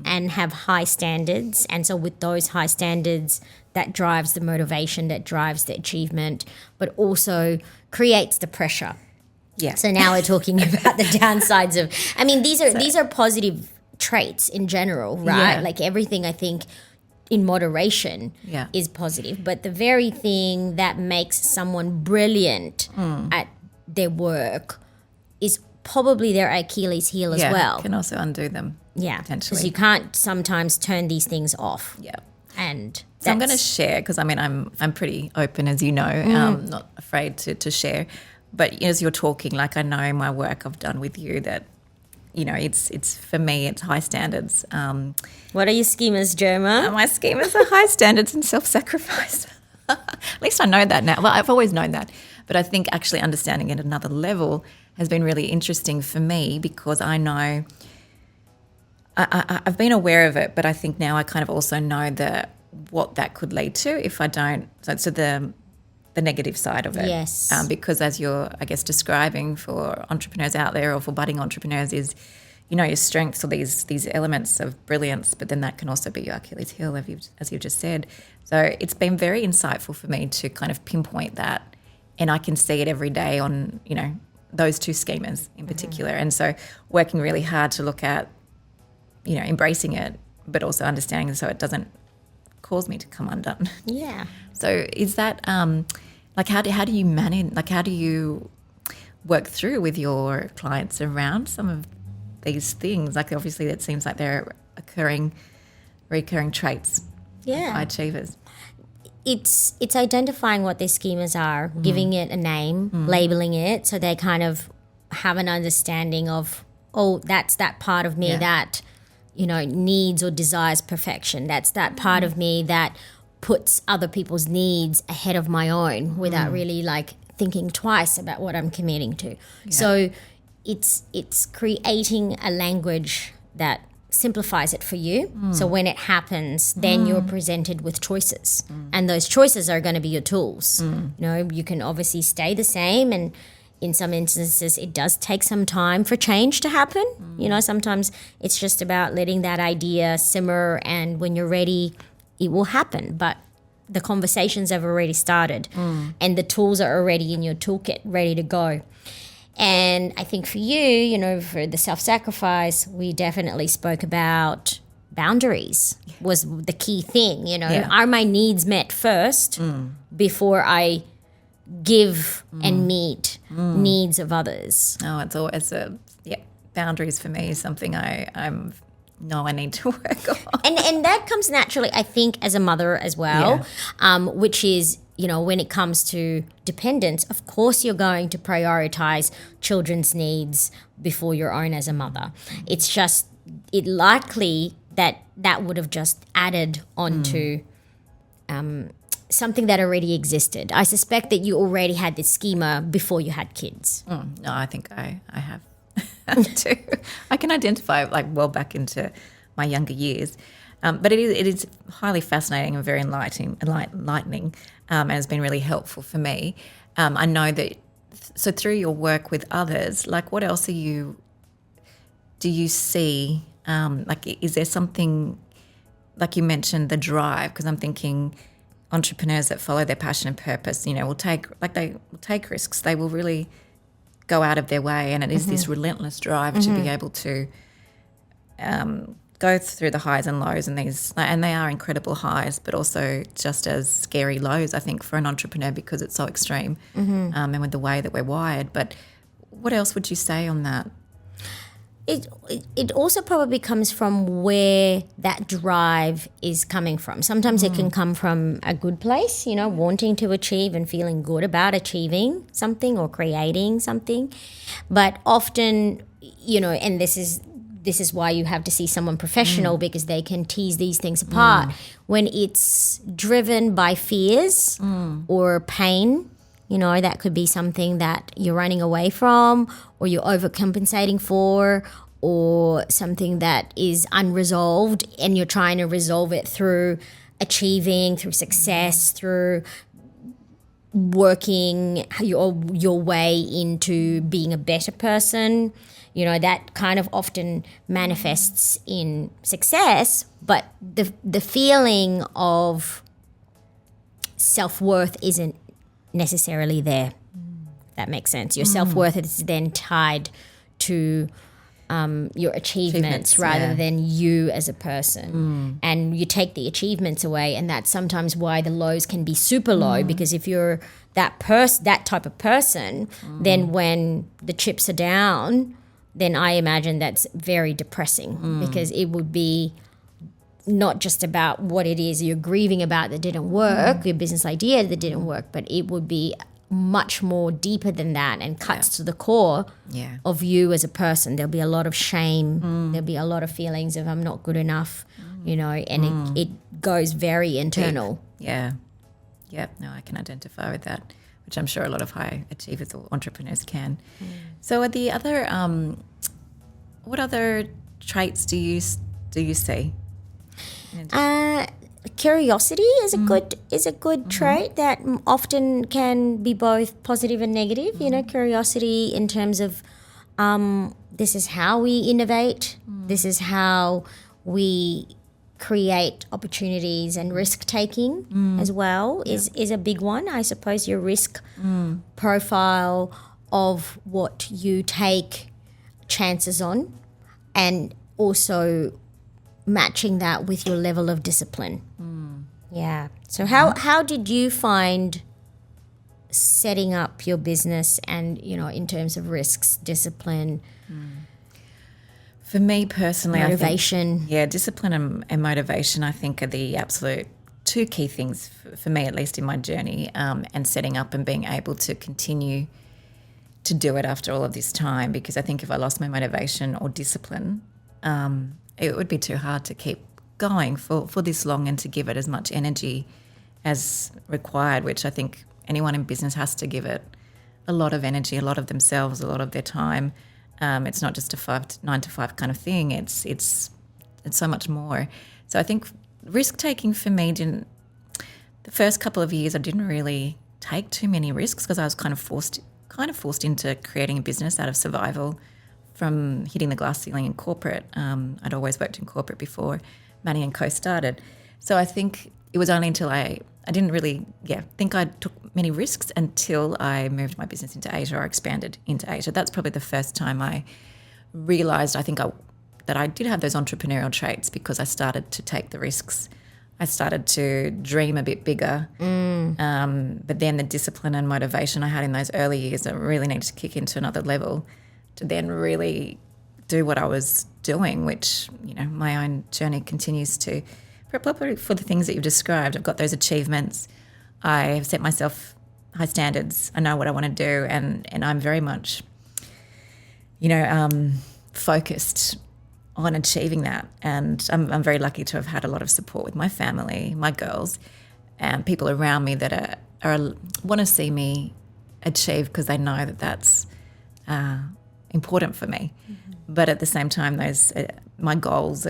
Speaker 2: and have high standards. And so with those high standards, that drives the motivation, that drives the achievement, but also creates the pressure.
Speaker 1: Yeah.
Speaker 2: So now we're talking about the downsides of, I mean, these are positive traits in general, right?
Speaker 1: Yeah.
Speaker 2: Like everything, I think, in moderation is positive. But the very thing that makes someone brilliant at their work is probably their Achilles heel as well.
Speaker 1: Can also undo them.
Speaker 2: Yeah,
Speaker 1: potentially.
Speaker 2: because you can't sometimes turn these things off.
Speaker 1: Yeah.
Speaker 2: And
Speaker 1: so I'm going to share, because I mean, I'm pretty open, as you know, not afraid to share. But as you're talking, like, I know my work I've done with you that, you know, it's for me, it's high standards.
Speaker 2: What are your schemas, Jerma?
Speaker 1: My schemas are high standards and self-sacrifice. At least I know that now. Well, I've always known that. But I think actually understanding it at another level has been really interesting for me, because I know I've been aware of it, but I think now I kind of also know what that could lead to if I don't. So the negative side of it.
Speaker 2: Yes.
Speaker 1: Because as you're, I guess, describing for entrepreneurs out there, or for budding entrepreneurs, is, you know, your strengths or these elements of brilliance, but then that can also be your Achilles heel, as you just said. So it's been very insightful for me to kind of pinpoint that, and I can see it every day on, you know, those two schemas in particular. And so working really hard to look at, you know, embracing it, but also understanding so it doesn't cause me to come undone.
Speaker 2: Yeah.
Speaker 1: So is that like how do you manage, like how do you work through with your clients around some of these things? Like obviously it seems like they're recurring traits of high achievers.
Speaker 2: It's identifying what their schemas are, giving it a name, labeling it, so they kind of have an understanding of, oh, that's that part of me that, you know, needs or desires perfection. That's that part of me that puts other people's needs ahead of my own without really like thinking twice about what I'm committing to. Yeah. So it's creating a language that simplifies it for you. So when it happens, then you're presented with choices, and those choices are going to be your tools. You know, you can obviously stay the same, and in some instances it does take some time for change to happen. You know, sometimes it's just about letting that idea simmer, and when you're ready, it will happen. But the conversations have already started, and the tools are already in your toolkit, ready to go. And I think for you, you know, for the self-sacrifice, we definitely spoke about boundaries was the key thing, you know. Are my needs met first before I give and meet needs of others?
Speaker 1: Oh, it's always boundaries for me is something I need to work on.
Speaker 2: And that comes naturally, I think, as a mother as well, which is, you know, when it comes to dependence, of course you're going to prioritize children's needs before your own as a mother. It's just likely that would have just added onto something that already existed. I suspect that you already had this schema before you had kids.
Speaker 1: No, I think I have too. I can identify like well back into my younger years. But it is highly fascinating and very enlightening, and has been really helpful for me. I know that, so through your work with others, like what else do you see, like is there something, like you mentioned the drive, because I'm thinking entrepreneurs that follow their passion and purpose, will take risks. They will really go out of their way, and it is this relentless drive to be able to go through the highs and lows, and they are incredible highs, but also just as scary lows, I think, for an entrepreneur, because it's so extreme, and with the way that we're wired. But what else would you say on that?
Speaker 2: It also probably comes from where that drive is coming from. Sometimes it can come from a good place, wanting to achieve and feeling good about achieving something or creating something. But often, and this is why you have to see someone professional, because they can tease these things apart. When it's driven by fears or pain, that could be something that you're running away from, or you're overcompensating for, or something that is unresolved and you're trying to resolve it through achieving, through success, through working your way into being a better person. That kind of often manifests in success, but the feeling of self-worth isn't necessarily there. That makes sense. Your self-worth is then tied to your achievements rather than you as a person. And you take the achievements away, and that's sometimes why the lows can be super low, because if you're that type of person, then when the chips are down, then I imagine that's very depressing, because it would be not just about what it is you're grieving about that didn't work, your business idea that didn't work, but it would be much more deeper than that and cuts to the core of you as a person. There'll be a lot of shame. There'll be a lot of feelings of I'm not good enough, and it goes very internal.
Speaker 1: Yeah. No, I can identify with that, which I'm sure a lot of high achievers or entrepreneurs can. So are the other, what other traits do you see?
Speaker 2: Curiosity is a good trait that often can be both positive and negative. Curiosity in terms of this is how we innovate, this is how we create opportunities, and risk taking as well is a big one. I suppose your risk profile of what you take chances on, and also matching that with your level of discipline. Yeah. So how did you find setting up your business and, in terms of risks, discipline?
Speaker 1: For me personally,
Speaker 2: motivation.
Speaker 1: I think, discipline and motivation, I think, are the absolute two key things for me, at least in my journey, and setting up and being able to continue to do it after all of this time. Because I think if I lost my motivation or discipline, it would be too hard to keep going for this long and to give it as much energy as required, which I think anyone in business has to give it a lot of energy, a lot of themselves, a lot of their time. It's not just a 9 to 5 kind of thing. It's so much more. So I think risk taking for me the first couple of years I didn't really take too many risks, because I was kind of forced into creating a business out of survival from hitting the glass ceiling in corporate. I'd always worked in corporate before Manny and Co started. So I think it was only until I didn't really think I took many risks until I moved my business into Asia or expanded into Asia. That's probably the first time I realised that I did have those entrepreneurial traits, because I started to take the risks. I started to dream a bit bigger. But then the discipline and motivation I had in those early years, I really needed to kick into another level to then really do what I was doing, which, my own journey continues to, probably for the things that you've described. I've got those achievements. I have set myself high standards. I know what I want to do, and I'm very much, focused on achieving that. And I'm very lucky to have had a lot of support with my family, my girls, and people around me that are want to see me achieve, because they know that that's important for me. But at the same time, those my goals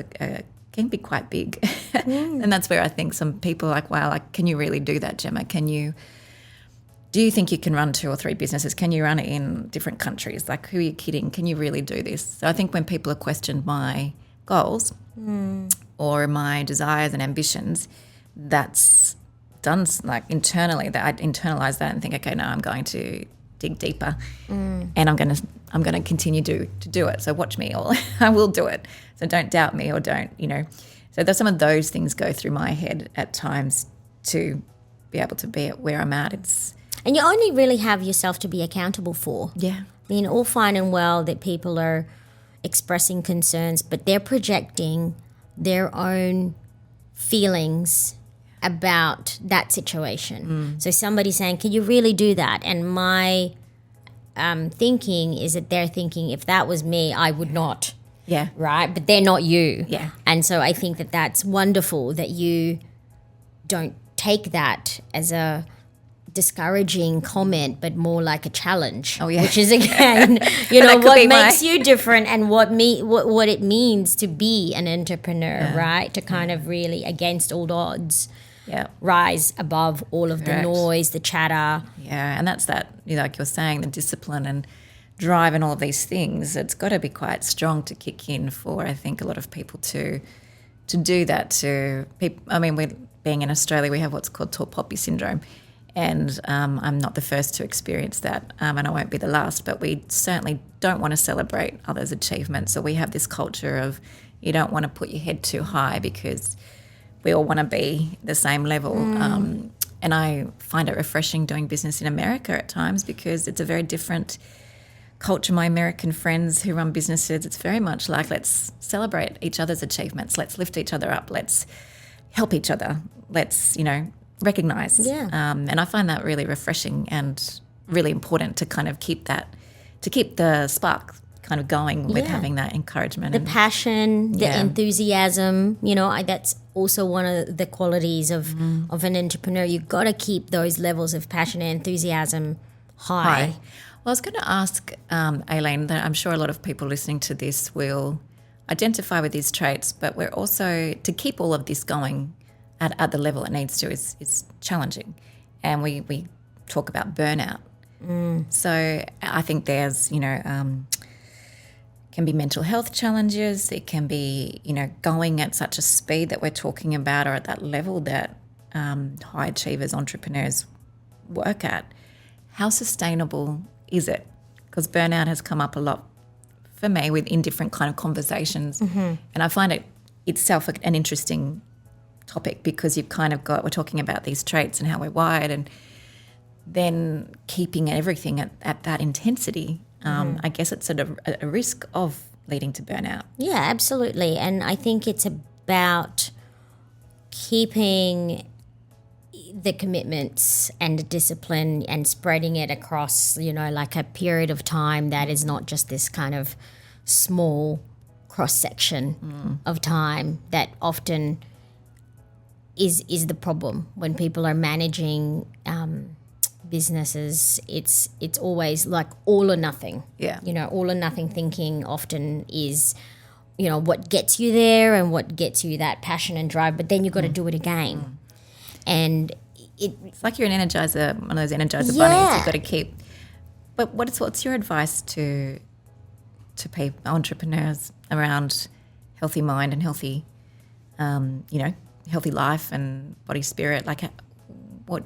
Speaker 1: can be quite big. And that's where I think some people are like, wow, can you really do that, Gemma? Do do you think you can run 2 or 3 businesses? Can you run it in different countries? Like, who are you kidding? Can you really do this? So I think when people have questioned my goals or my desires and ambitions, that's done like internally, that I internalize that and think, okay, no, I'm going to dig deeper and I'm going to continue to do it. So watch me, or I will do it. So don't doubt me, or don't, So there's some of those things go through my head at times to be able to be at where I'm at.
Speaker 2: And you only really have yourself to be accountable for.
Speaker 1: Yeah.
Speaker 2: I mean, all fine and well that people are expressing concerns, but they're projecting their own feelings about that situation. So somebody's saying, can you really do that? And my thinking is that they're thinking, if that was me, I would not.
Speaker 1: Yeah.
Speaker 2: Right? But they're not you.
Speaker 1: Yeah.
Speaker 2: And so I think that that's wonderful that you don't take that as a discouraging comment, but more like a challenge.
Speaker 1: Oh, yeah.
Speaker 2: Which is, again, what makes
Speaker 1: my...
Speaker 2: you different, and what it means to be an entrepreneur, right? To kind of really, against all odds, rise above all of the noise, the chatter.
Speaker 1: Yeah, and that's that, like you're saying, the discipline and drive and all of these things. It's got to be quite strong to kick in for, I think, a lot of people to do that. To people, I mean, we're being in Australia, we have what's called tall poppy syndrome. And I'm not the first to experience that, and I won't be the last, but we certainly don't want to celebrate others' achievements. So we have this culture of you don't want to put your head too high because we all want to be the same level. And I find it refreshing doing business in America at times because it's a very different culture. My American friends who run businesses, it's very much like, let's celebrate each other's achievements. Let's lift each other up. Let's help each other. Let's, recognize.
Speaker 2: Yeah.
Speaker 1: And I find that really refreshing and really important to kind of keep the spark kind of going with having that encouragement.
Speaker 2: The passion, the enthusiasm, that's also one of the qualities of an entrepreneur. You've got to keep those levels of passion and enthusiasm high.
Speaker 1: Well, I was going to ask, Aileen, that I'm sure a lot of people listening to this will identify with these traits, but we're also, to keep all of this going at the level it needs to is challenging. And we talk about burnout. So I think there's, can be mental health challenges. It can be, going at such a speed that we're talking about, or at that level that high achievers, entrepreneurs work at. How sustainable is it? Because burnout has come up a lot for me in different kind of conversations. And I find it itself an interesting topic because you've kind of we're talking about these traits and how we're wired, and then keeping everything at that intensity. I guess it's at a risk of leading to burnout.
Speaker 2: Yeah, absolutely. And I think it's about keeping the commitments and the discipline and spreading it across, like a period of time that is not just this kind of small cross-section of time that often is the problem when people are managing businesses. It's always like all or nothing.
Speaker 1: Yeah.
Speaker 2: All or nothing thinking often is, what gets you there and what gets you that passion and drive, but then you've got to do it again. And
Speaker 1: it's like you're an energizer, one of those energizer bunnies you've got to keep. But what's your advice to people, entrepreneurs, around healthy mind and healthy, healthy life and body, spirit? Like, what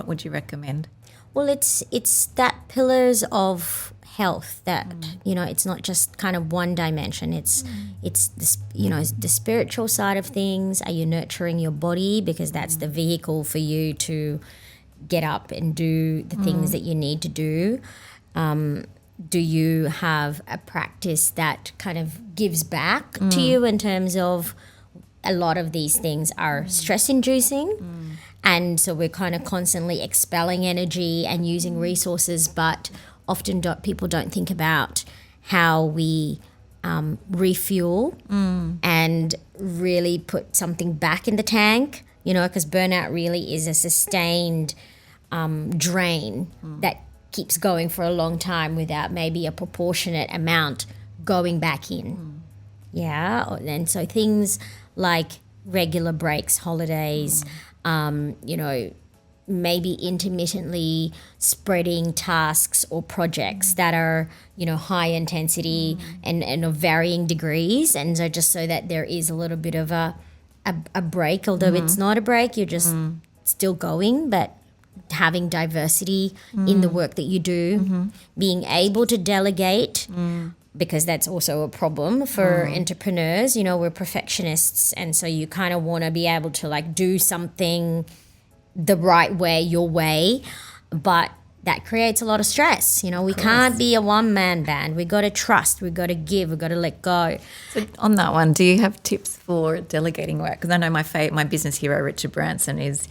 Speaker 1: would you recommend?
Speaker 2: Well, it's that pillars of health that it's not just kind of one dimension. It's this, the spiritual side of things. Are you nurturing your body, because that's the vehicle for you to get up and do the things that you need to do? Do you have a practice that kind of gives back to you in terms of a lot of these things are stress-inducing, and so we're kind of constantly expelling energy and using resources, but often people don't think about how we refuel and really put something back in the tank, because burnout really is a sustained drain that keeps going for a long time without maybe a proportionate amount going back in. Yeah, and so things like regular breaks, holidays, maybe intermittently spreading tasks or projects that are, high intensity and of varying degrees. And so just so that there is a little bit of a break, although it's not a break, you're just still going, but having diversity in the work that you do, being able to delegate, because that's also a problem for entrepreneurs. We're perfectionists, and so you kind of want to be able to like do something the right way, your way, but that creates a lot of stress. We can't be a one-man band. We got to trust, we got to give, we got to let go.
Speaker 1: So on that one, do you have tips for delegating work? Because I know my business hero, Richard Branson, is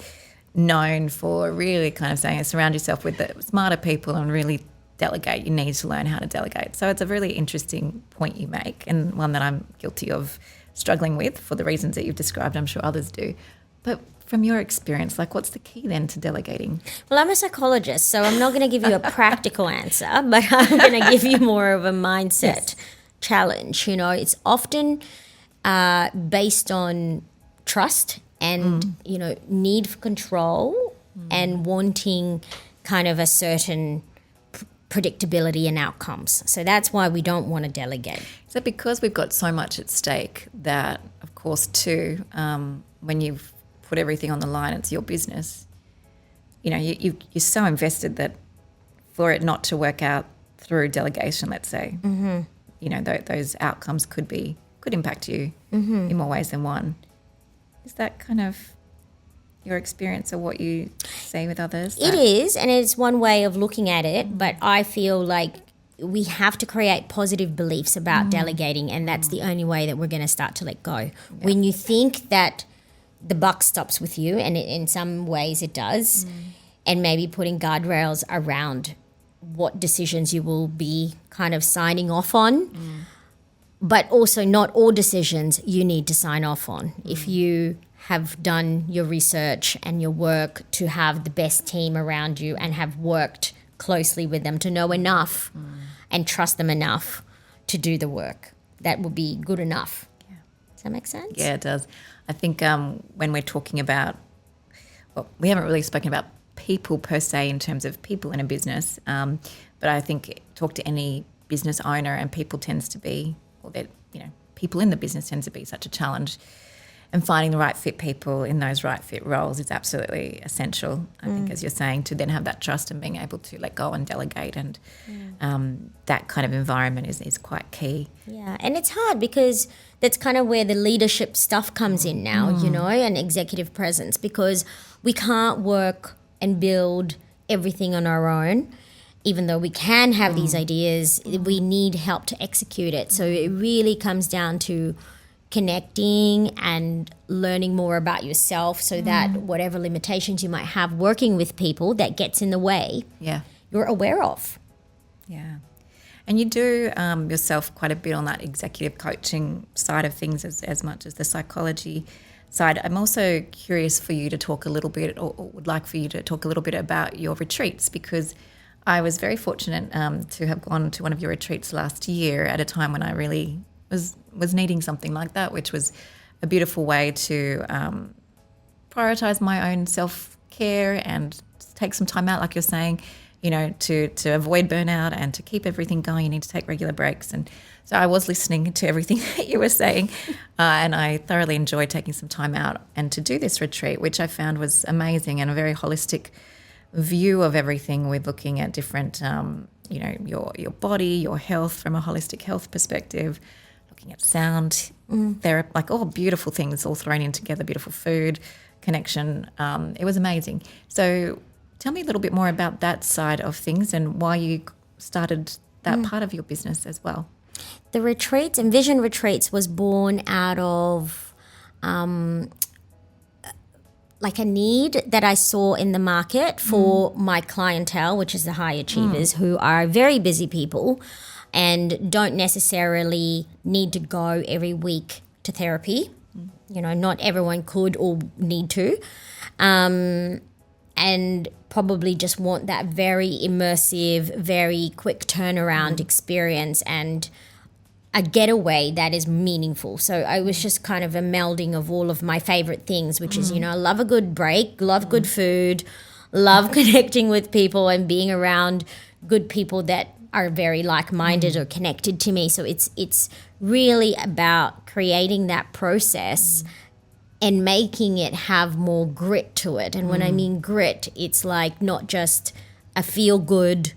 Speaker 1: known for really kind of saying surround yourself with the smarter people and really delegate. You need to learn how to delegate. So it's a really interesting point you make, and one that I'm guilty of struggling with for the reasons that you've described. I'm sure others do. But from your experience, like, what's the key then to delegating?
Speaker 2: Well, I'm a psychologist, so I'm not going to give you a practical answer, but I'm going to give you more of a mindset challenge. It's often based on trust and, need for control and wanting kind of a certain predictability and outcomes. So that's why we don't want to delegate.
Speaker 1: Is it because we've got so much at stake that, of course, too, when you've put everything on the line, it's your business. You're so invested that for it not to work out through delegation, let's say, those outcomes could impact you in more ways than one. Is that kind of your experience or what you see with others?
Speaker 2: It is, and it's one way of looking at it, but I feel like we have to create positive beliefs about delegating, and that's the only way that we're going to start to let go. Yeah. When you think that the buck stops with you, and in some ways it does, and maybe putting guardrails around what decisions you will be kind of signing off on, but also not all decisions you need to sign off on. If you have done your research and your work to have the best team around you and have worked closely with them to know enough and trust them enough to do the work, that will be good enough. Yeah. Does that make sense?
Speaker 1: Yeah, it does. I think when we're talking about, we haven't really spoken about people per se in terms of people in a business, but I think talk to any business owner and people tends to be, people in the business tends to be such a challenge. And finding the right fit people in those right fit roles is absolutely essential, I think, as you're saying, to then have that trust and being able to let go and delegate, and that kind of environment is quite key.
Speaker 2: Yeah, and it's hard because that's kind of where the leadership stuff comes in now, and executive presence, because we can't work and build everything on our own. Even though we can have these ideas, we need help to execute it. So it really comes down to connecting and learning more about yourself, so that whatever limitations you might have working with people that gets in the way, you're aware of.
Speaker 1: Yeah. And you do yourself quite a bit on that executive coaching side of things as much as the psychology side. I'm also curious for you to talk a little bit, or would like for you to talk a little bit about your retreats, because I was very fortunate to have gone to one of your retreats last year at a time when I really was needing something like that, which was a beautiful way to prioritise my own self-care and take some time out, like you're saying, to avoid burnout and to keep everything going. You need to take regular breaks. And so I was listening to everything that you were saying, and I thoroughly enjoyed taking some time out and to do this retreat, which I found was amazing and a very holistic view of everything. We're looking at different, your body, your health from a holistic health perspective, looking at sound, therapy, like all beautiful things all thrown in together, beautiful food, connection. It was amazing. So tell me a little bit more about that side of things and why you started that part of your business as well.
Speaker 2: The retreats, Envision Retreats, was born out of like a need that I saw in the market for my clientele, which is the high achievers, who are very busy people and don't necessarily need to go every week to therapy. Not everyone could or need to. And probably just want that very immersive, very quick turnaround experience and a getaway that is meaningful. So I was just kind of a melding of all of my favorite things, which is, I love a good break, love good food, love connecting with people and being around good people that are very like-minded or connected to me. So it's really about creating that process and making it have more grit to it. And when I mean grit, it's like not just a feel good,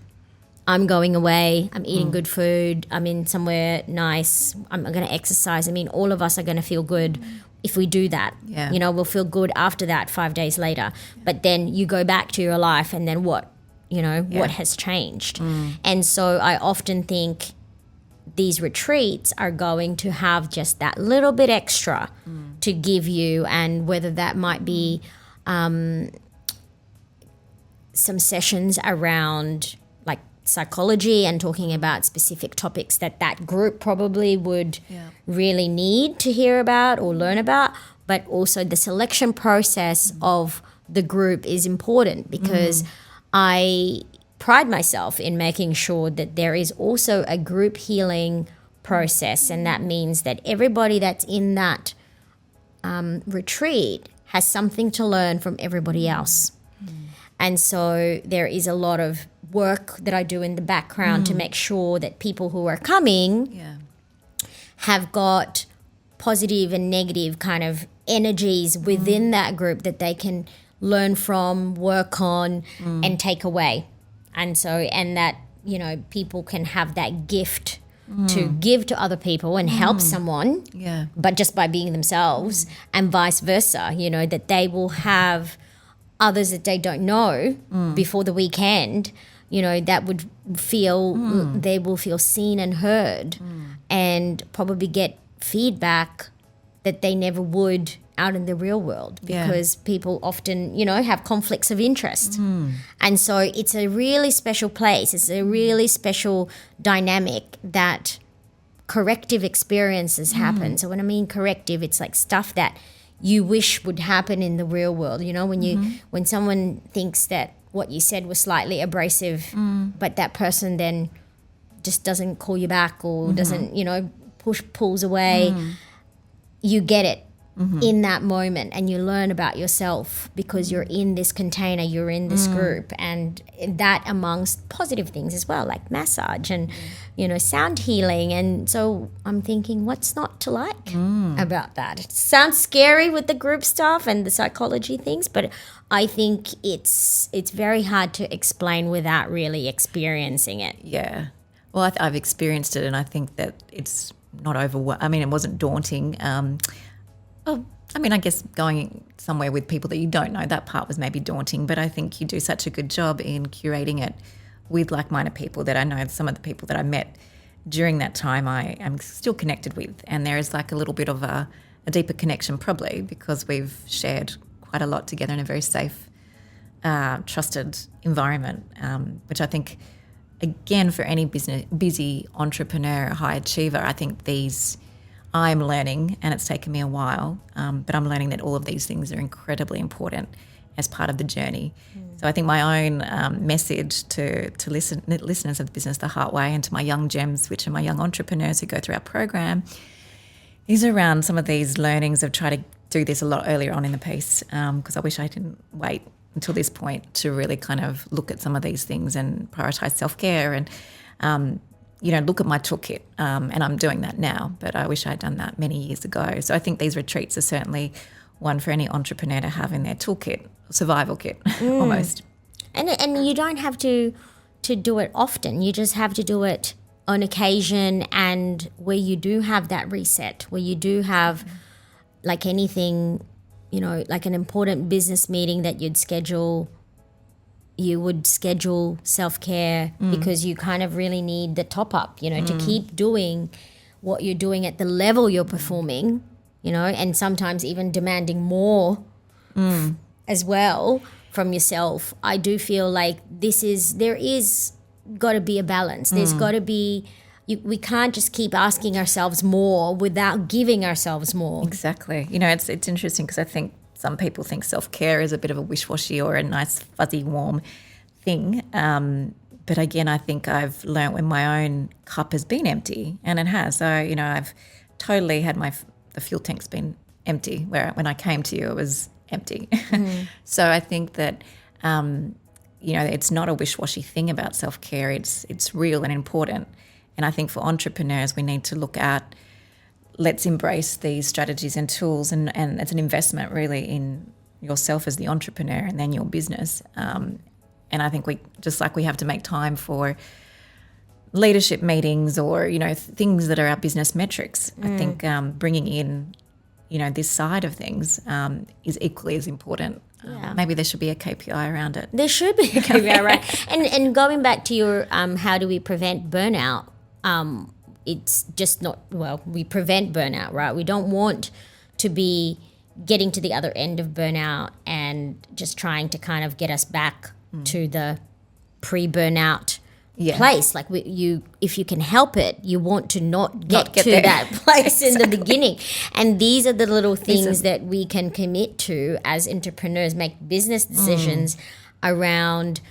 Speaker 2: I'm going away, I'm eating good food, I'm in somewhere nice, I'm going to exercise. I mean, all of us are going to feel good if we do that.
Speaker 1: Yeah.
Speaker 2: You know, we'll feel good after that 5 days later. But then you go back to your life and then what? You know, what has changed? And so I often think these retreats are going to have just that little bit extra to give you, and whether that might be some sessions around like psychology and talking about specific topics that group probably would really need to hear about or learn about, but also the selection process of the group is important because I pride myself in making sure that there is also a group healing process, and that means that everybody that's in that retreat has something to learn from everybody else. And so there is a lot of work that I do in the background to make sure that people who are coming have got positive and negative kind of energies within that group that they can learn from, work on, and take away. And so, and that, you know, people can have that gift to give to other people and help someone, but just by being themselves, and vice versa, you know, that they will have others that they don't know before the weekend, you know, that would feel, they will feel seen and heard and probably get feedback that they never would out in the real world, because people often, you know, have conflicts of interest. And so it's a really special place. It's a really special dynamic that corrective experiences happen. So when I mean corrective, it's like stuff that you wish would happen in the real world. You know, when you when someone thinks that what you said was slightly abrasive, but that person then just doesn't call you back or doesn't, you know, pulls away, you get it. In that moment, and you learn about yourself because you're in this container, you're in this group, and that amongst positive things as well, like massage and you know, sound healing. And so I'm thinking, what's not to like about that? It sounds scary with the group stuff and the psychology things, but I think it's very hard to explain without really experiencing it.
Speaker 1: Well, I've experienced it, and I think that it's not overwhelming. I mean, it wasn't daunting. Well, I mean, I guess going somewhere with people that you don't know, that part was maybe daunting, but I think you do such a good job in curating it with like-minded people that I know some of the people that I met during that time I am still connected with, and there is like a little bit of a deeper connection probably because we've shared quite a lot together in a very safe, trusted environment, which I think, again, for any busy entrepreneur, high achiever, I think I'm learning, and it's taken me a while, but I'm learning that all of these things are incredibly important as part of the journey. So I think my own message to listeners of Business the Heart Way, and to my young gems, which are my young entrepreneurs who go through our program, is around some of these learnings of try to do this a lot earlier on in the piece, because I wish I didn't wait until this point to really kind of look at some of these things and prioritise self-care and you know, look at my toolkit, and I'm doing that now, but I wish I'd done that many years ago. So I think these retreats are certainly one for any entrepreneur to have in their toolkit, survival kit, almost.
Speaker 2: And you don't have to do it often. You just have to do it on occasion, and where you do have that reset, where you do have like anything, you know, like an important business meeting that you'd schedule. You would schedule self-care because you kind of really need the top up, you know, to keep doing what you're doing at the level you're performing, you know, and sometimes even demanding more as well from yourself. I do feel like there is got to be a balance. There's got to be, we can't just keep asking ourselves more without giving ourselves more.
Speaker 1: Exactly. You know, it's interesting because I think some people think self-care is a bit of a wish-washy or a nice, fuzzy, warm thing. But again, I think I've learned when my own cup has been empty, and it has. So, you know, I've totally had the fuel tank's been empty, where when I came to you, it was empty. So I think that it's not a wish-washy thing about self-care. It's real and important. And I think for entrepreneurs, we need to look at, let's embrace these strategies and tools, and it's an investment really in yourself as the entrepreneur and then your business. And I think we have to make time for leadership meetings or, things that are our business metrics. I think bringing in, this side of things is equally as important. Maybe there should be a KPI around it.
Speaker 2: There should be a KPI, right? And going back to your how do we prevent burnout, it's just not, we prevent burnout, right? We don't want to be getting to the other end of burnout and just trying to kind of get us back to the pre-burnout place. Like if you can help it, you want to not get to there. That place in the beginning. And these are the little things that we can commit to as entrepreneurs, make business decisions around,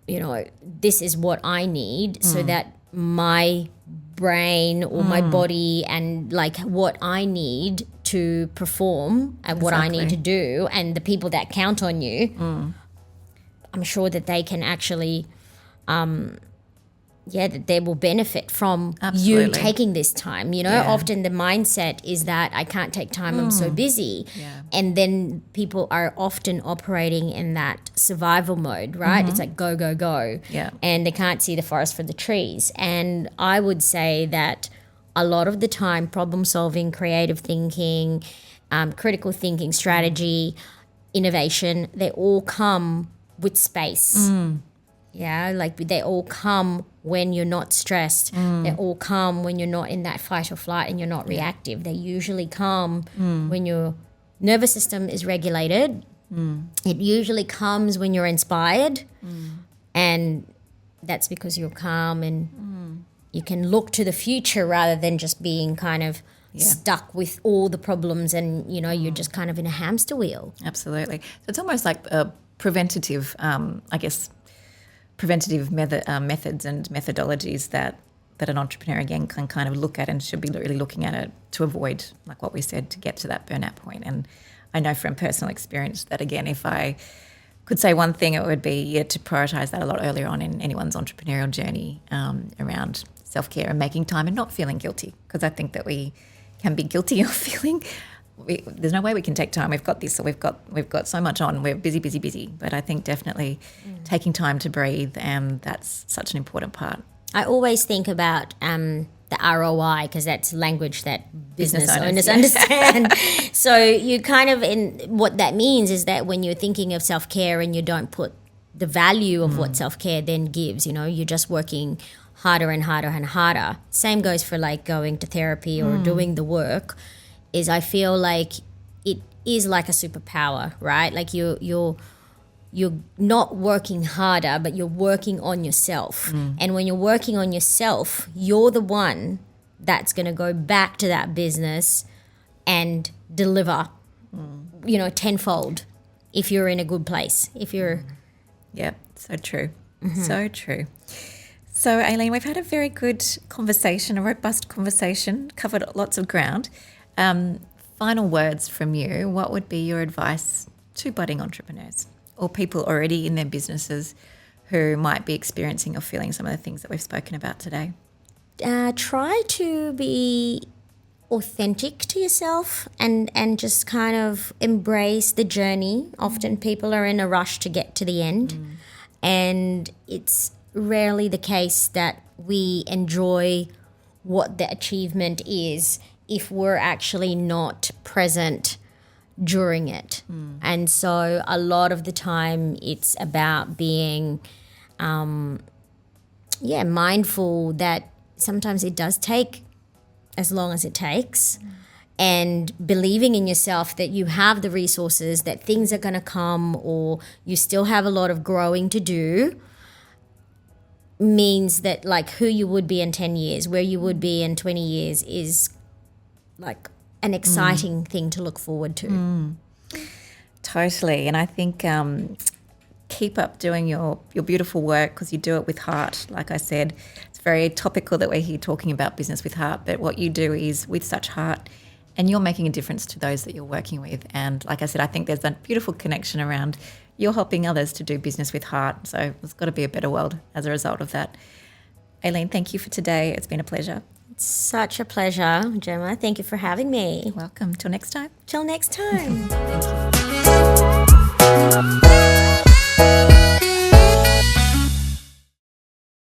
Speaker 2: this is what I need so that my brain or my body and like what I need to perform and what I need to do, and the people that count on you, I'm sure that they can actually that they will benefit from you taking this time. Often the mindset is that I can't take time, I'm so busy. And then people are often operating in that survival mode, right? It's like go, go, go. And they can't see the forest for the trees. And I would say that a lot of the time, problem solving, creative thinking, critical thinking, strategy, innovation, they all come with space. Like they all come when you're not stressed. They all come when you're not in that fight or flight and you're not reactive. They usually come when your nervous system is regulated. It usually comes when you're inspired, and that's because you're calm and you can look to the future rather than just being kind of stuck with all the problems and, you're just kind of in a hamster wheel.
Speaker 1: Absolutely. So it's almost like a preventative, methods and methodologies that an entrepreneur, again, can kind of look at and should be really looking at it to avoid, like what we said, to get to that burnout point. And I know from personal experience that, again, if I could say one thing, it would be to prioritise that a lot earlier on in anyone's entrepreneurial journey around self-care and making time and not feeling guilty, because I think that we can be guilty of feeling there's no way we can take time. We've got this, or we've got so much on. We're busy. But I think definitely taking time to breathe, and that's such an important part.
Speaker 2: I always think about the ROI, because that's language that business owners understand. So you kind of, what that means is that when you're thinking of self-care and you don't put the value of what self-care then gives, you're just working harder and harder and harder. Same goes for like going to therapy or doing the work. Is I feel like it is like a superpower, right? Like you're not working harder, but you're working on yourself. And when you're working on yourself, you're the one that's going to go back to that business and deliver, tenfold if you're in a good place. If you're...
Speaker 1: Yeah, so true. So true. So, Aileen, we've had a very good conversation, a robust conversation, covered lots of ground. Final words from you. What would be your advice to budding entrepreneurs or people already in their businesses who might be experiencing or feeling some of the things that we've spoken about today?
Speaker 2: Try to be authentic to yourself and just kind of embrace the journey. Often people are in a rush to get to the end, and it's rarely the case that we enjoy what the achievement is if we're actually not present during it. And so a lot of the time it's about being mindful that sometimes it does take as long as it takes, and believing in yourself that you have the resources, that things are going to come, or you still have a lot of growing to do, means that like who you would be in 10 years, where you would be in 20 years is like an exciting thing to look forward to.
Speaker 1: Totally. And I think keep up doing your beautiful work, because you do it with heart. Like I said, it's very topical that we're here talking about business with heart, but what you do is with such heart, and you're making a difference to those that you're working with. And like I said, I think there's a beautiful connection around you're helping others to do business with heart. So there's got to be a better world as a result of that. Aileen, thank you for today. It's been a pleasure.
Speaker 2: It's such a pleasure, Gemma. Thank you for having me.
Speaker 1: Welcome. Till next time.
Speaker 2: Till next time.
Speaker 1: Thank you.